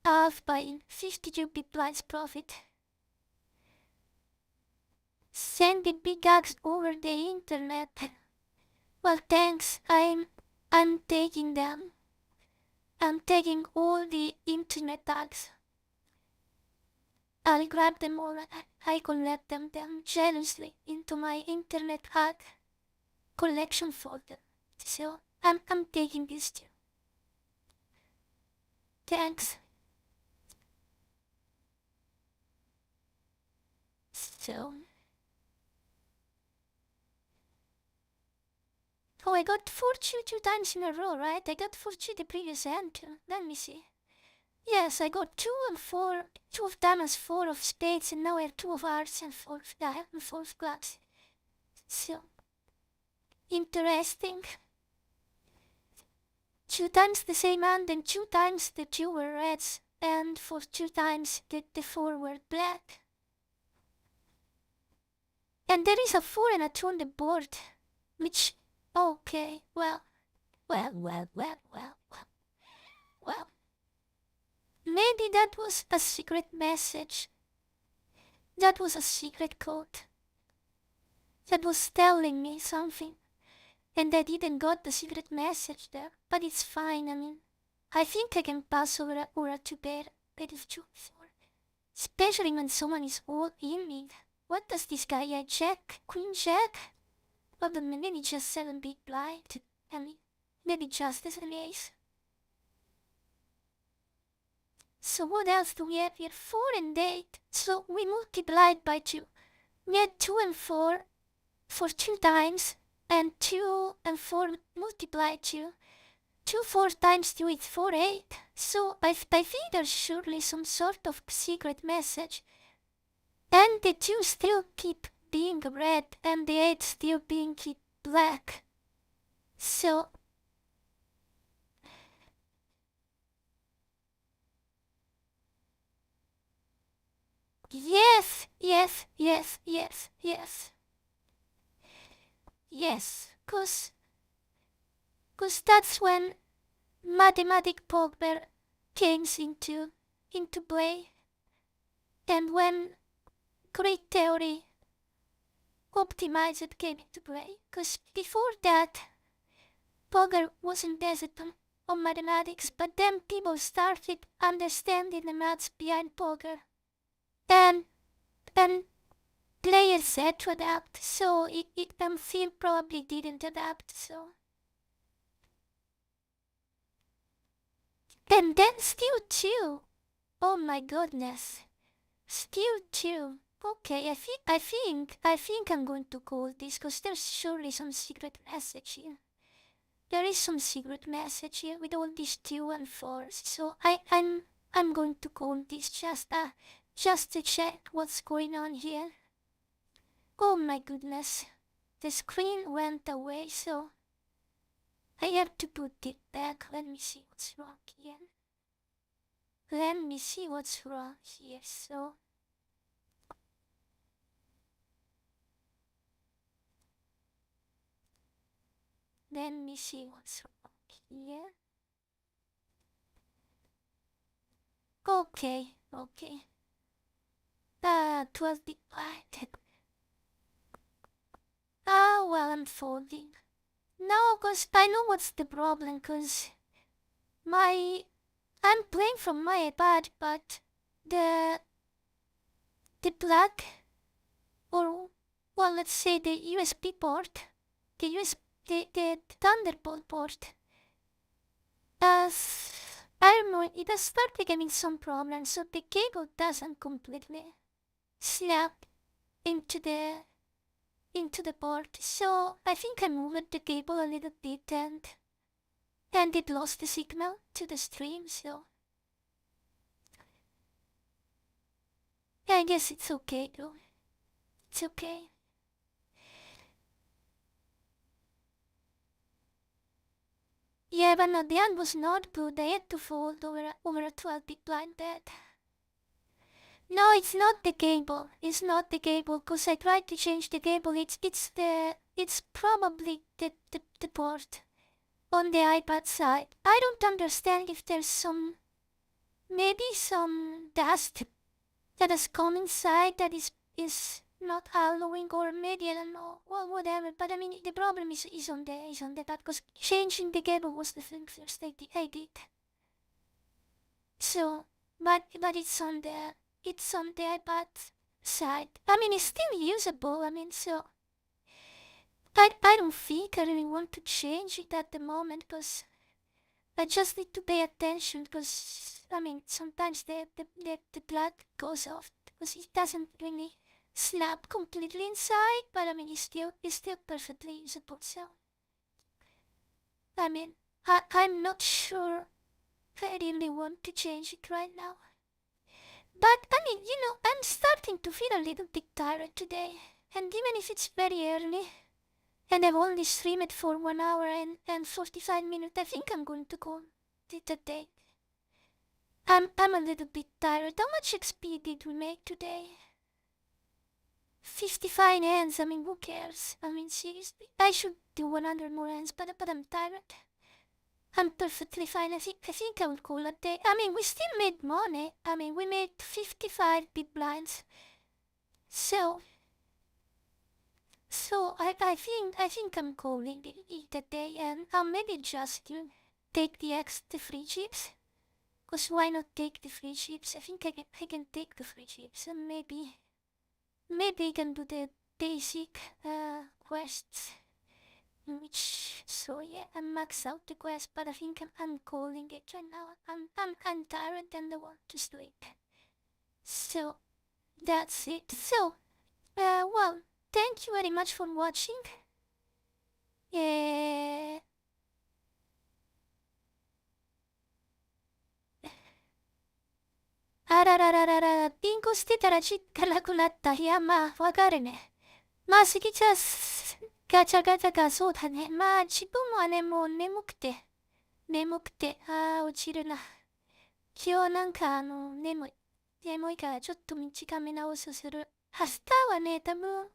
half by 52 big blinds profit. Sending big ads over the internet. Well, thanks. I'm taking them. I'm taking all the internet ads. I'll grab them all. I collect them jealously into my internet ad collection folder. So I'm taking this too. Thanks. So. Oh, I got 4-2 times in a row, right? I got 4-2 the previous hand too. Let me see. Yes, I got 2 and 4, 2 of diamonds, 4 of spades, and now I have 2 of hearts and 4 of clubs. So, interesting. 2 times the same hand and 2 times the 2 were reds, and for 2 times the 4 were black. And there is a 4 and a 2 on the board, which, okay, well. Maybe that was a secret message. That was a secret code. That was telling me something. And I didn't got the secret message there. But it's fine, I think I can pass over a 2 bet of 2-4. Especially when someone is all in me. What does this guy check? Queen jack? Well, but maybe just 7 big blind. Maybe just as an ace. So what else do we have here? 4 and 8. So we multiplied by 2. We had 2 and 4 for 2 times. And 2 and 4 multiplied 2. 2 4 times 2 is 4 8. So I think there's surely some sort of secret message. And the 2 still keep being red and the 8 still being keep black. So Yes, yes, yes. Yes, cause that's when mathematic poker came into play, and when Greek theory optimized came into play. Cause before that, poker wasn't based on mathematics, but then people started understanding the maths behind poker, and players had to adapt. So it film probably didn't adapt. So. And then still two. Oh my goodness. Still two. Okay, I think I'm going to call this because there's surely some secret message here. There is some secret message here with all these 2 and 4s. So I'm going to call this just to check what's going on here. Oh my goodness. The screen went away, so I have to put it back. Let me see what's wrong here. Let me see what's wrong here. So let me see what's wrong here. Okay. 12 divided. Well, I'm folding. No, cause I know what's the problem, cause I'm playing from my iPad, but the plug, or well, let's say the USB port, the Thunderbolt port, I don't know, it has started getting some problems, so the cable doesn't completely snap into the port. So I think I moved the cable a little bit and it lost the signal to the stream, so yeah, I guess it's okay though. It's okay. Yeah, but no, the end was not good. I had to fold over a 12-bit blind bed. No, it's not the cable. It's not the cable, cause I tried to change the cable. It's probably the port on the iPad side. I don't understand if there's maybe some dust that has come inside that is not allowing, or maybe I don't know, well, whatever. But I mean, the problem is on that, because changing the cable was the thing first I did. So, but it's on the iPad side. I mean, it's still usable. I mean, so I don't think I really want to change it at the moment, because I just need to pay attention, because I mean, sometimes the plug goes off because it doesn't really snap completely inside, but I mean, it's still perfectly usable. So I mean, I'm not sure if I really want to change it right now. But I mean, I'm starting to feel a little bit tired today, and even if it's very early, and I've only streamed for 1 hour and 45 minutes, I think I'm going to call it a day. I'm a little bit tired. How much XP did we make today? 55 ends. I mean, who cares? I mean, seriously, I should do 100 more ends, but I'm tired. I'm perfectly fine. I think I will call it a day. I mean, we still made money. I mean, we made 55 big blinds. So I think I'm calling it a day, and I'll maybe just take the free chips. Cause why not take the free chips? I think I can take the free chips, and maybe I can do the basic quests. So yeah, I max out the quest, but I think I'm calling it right now. I'm tired and I want to sleep. So that's it. So well, thank you very much for watching.あららららら、ビンゴしてたらちっからくなった。いや、まあ、わかるね。まあ、過ぎちゃガチャガチャがそうだね。まあ、自分はね、もう眠くて、落ちるな。今日なんか眠いからちょっと短めなおすする。明日はね、多分、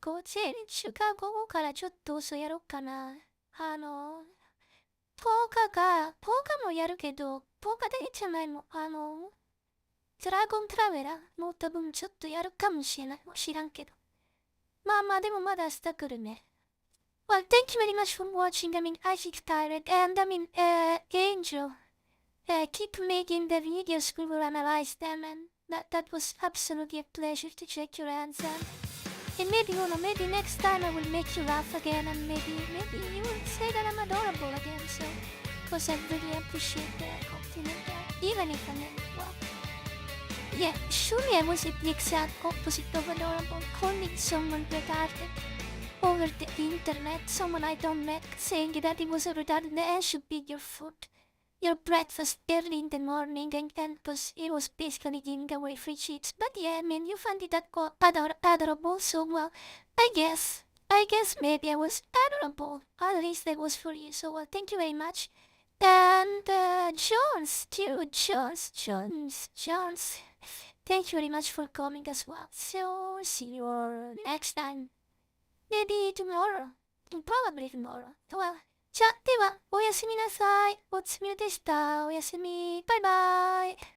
午前中か午後からちょっと遅やろうかな。ポーカーもやるけど、ポーカーだけじゃないの。ドラゴントラベラーも多分ちょっとやるかもしれない。知らんけど。まあまあ、でもまだ明日来るね。Well, thank you very much for watching. I mean, Isaac's tired, and I mean, Angel, keep making the videos. We will analyze them, and that was absolutely a pleasure to check your answer. And maybe, maybe next time I will make you laugh again, and maybe you will say that I'm adorable again. So, because I really appreciate the compliment, even if I mean, well, yeah, surely I wasn't the exact opposite of adorable. Calling someone retarded over the internet, someone I don't met, saying that it was a retarded and should be your food, your breakfast early in the morning, and because it was basically giving away free cheats. But yeah, I mean, you found it that adorable, so well, I guess maybe I was adorable. At least that was for you. So well, thank you very much. And Jones, too, Jones. Thank you very much for coming as well. So see you next time. Maybe tomorrow. Probably tomorrow. Well, じゃ、では、おやすみなさい。おつみゅでした。おやすみ。バイバイ。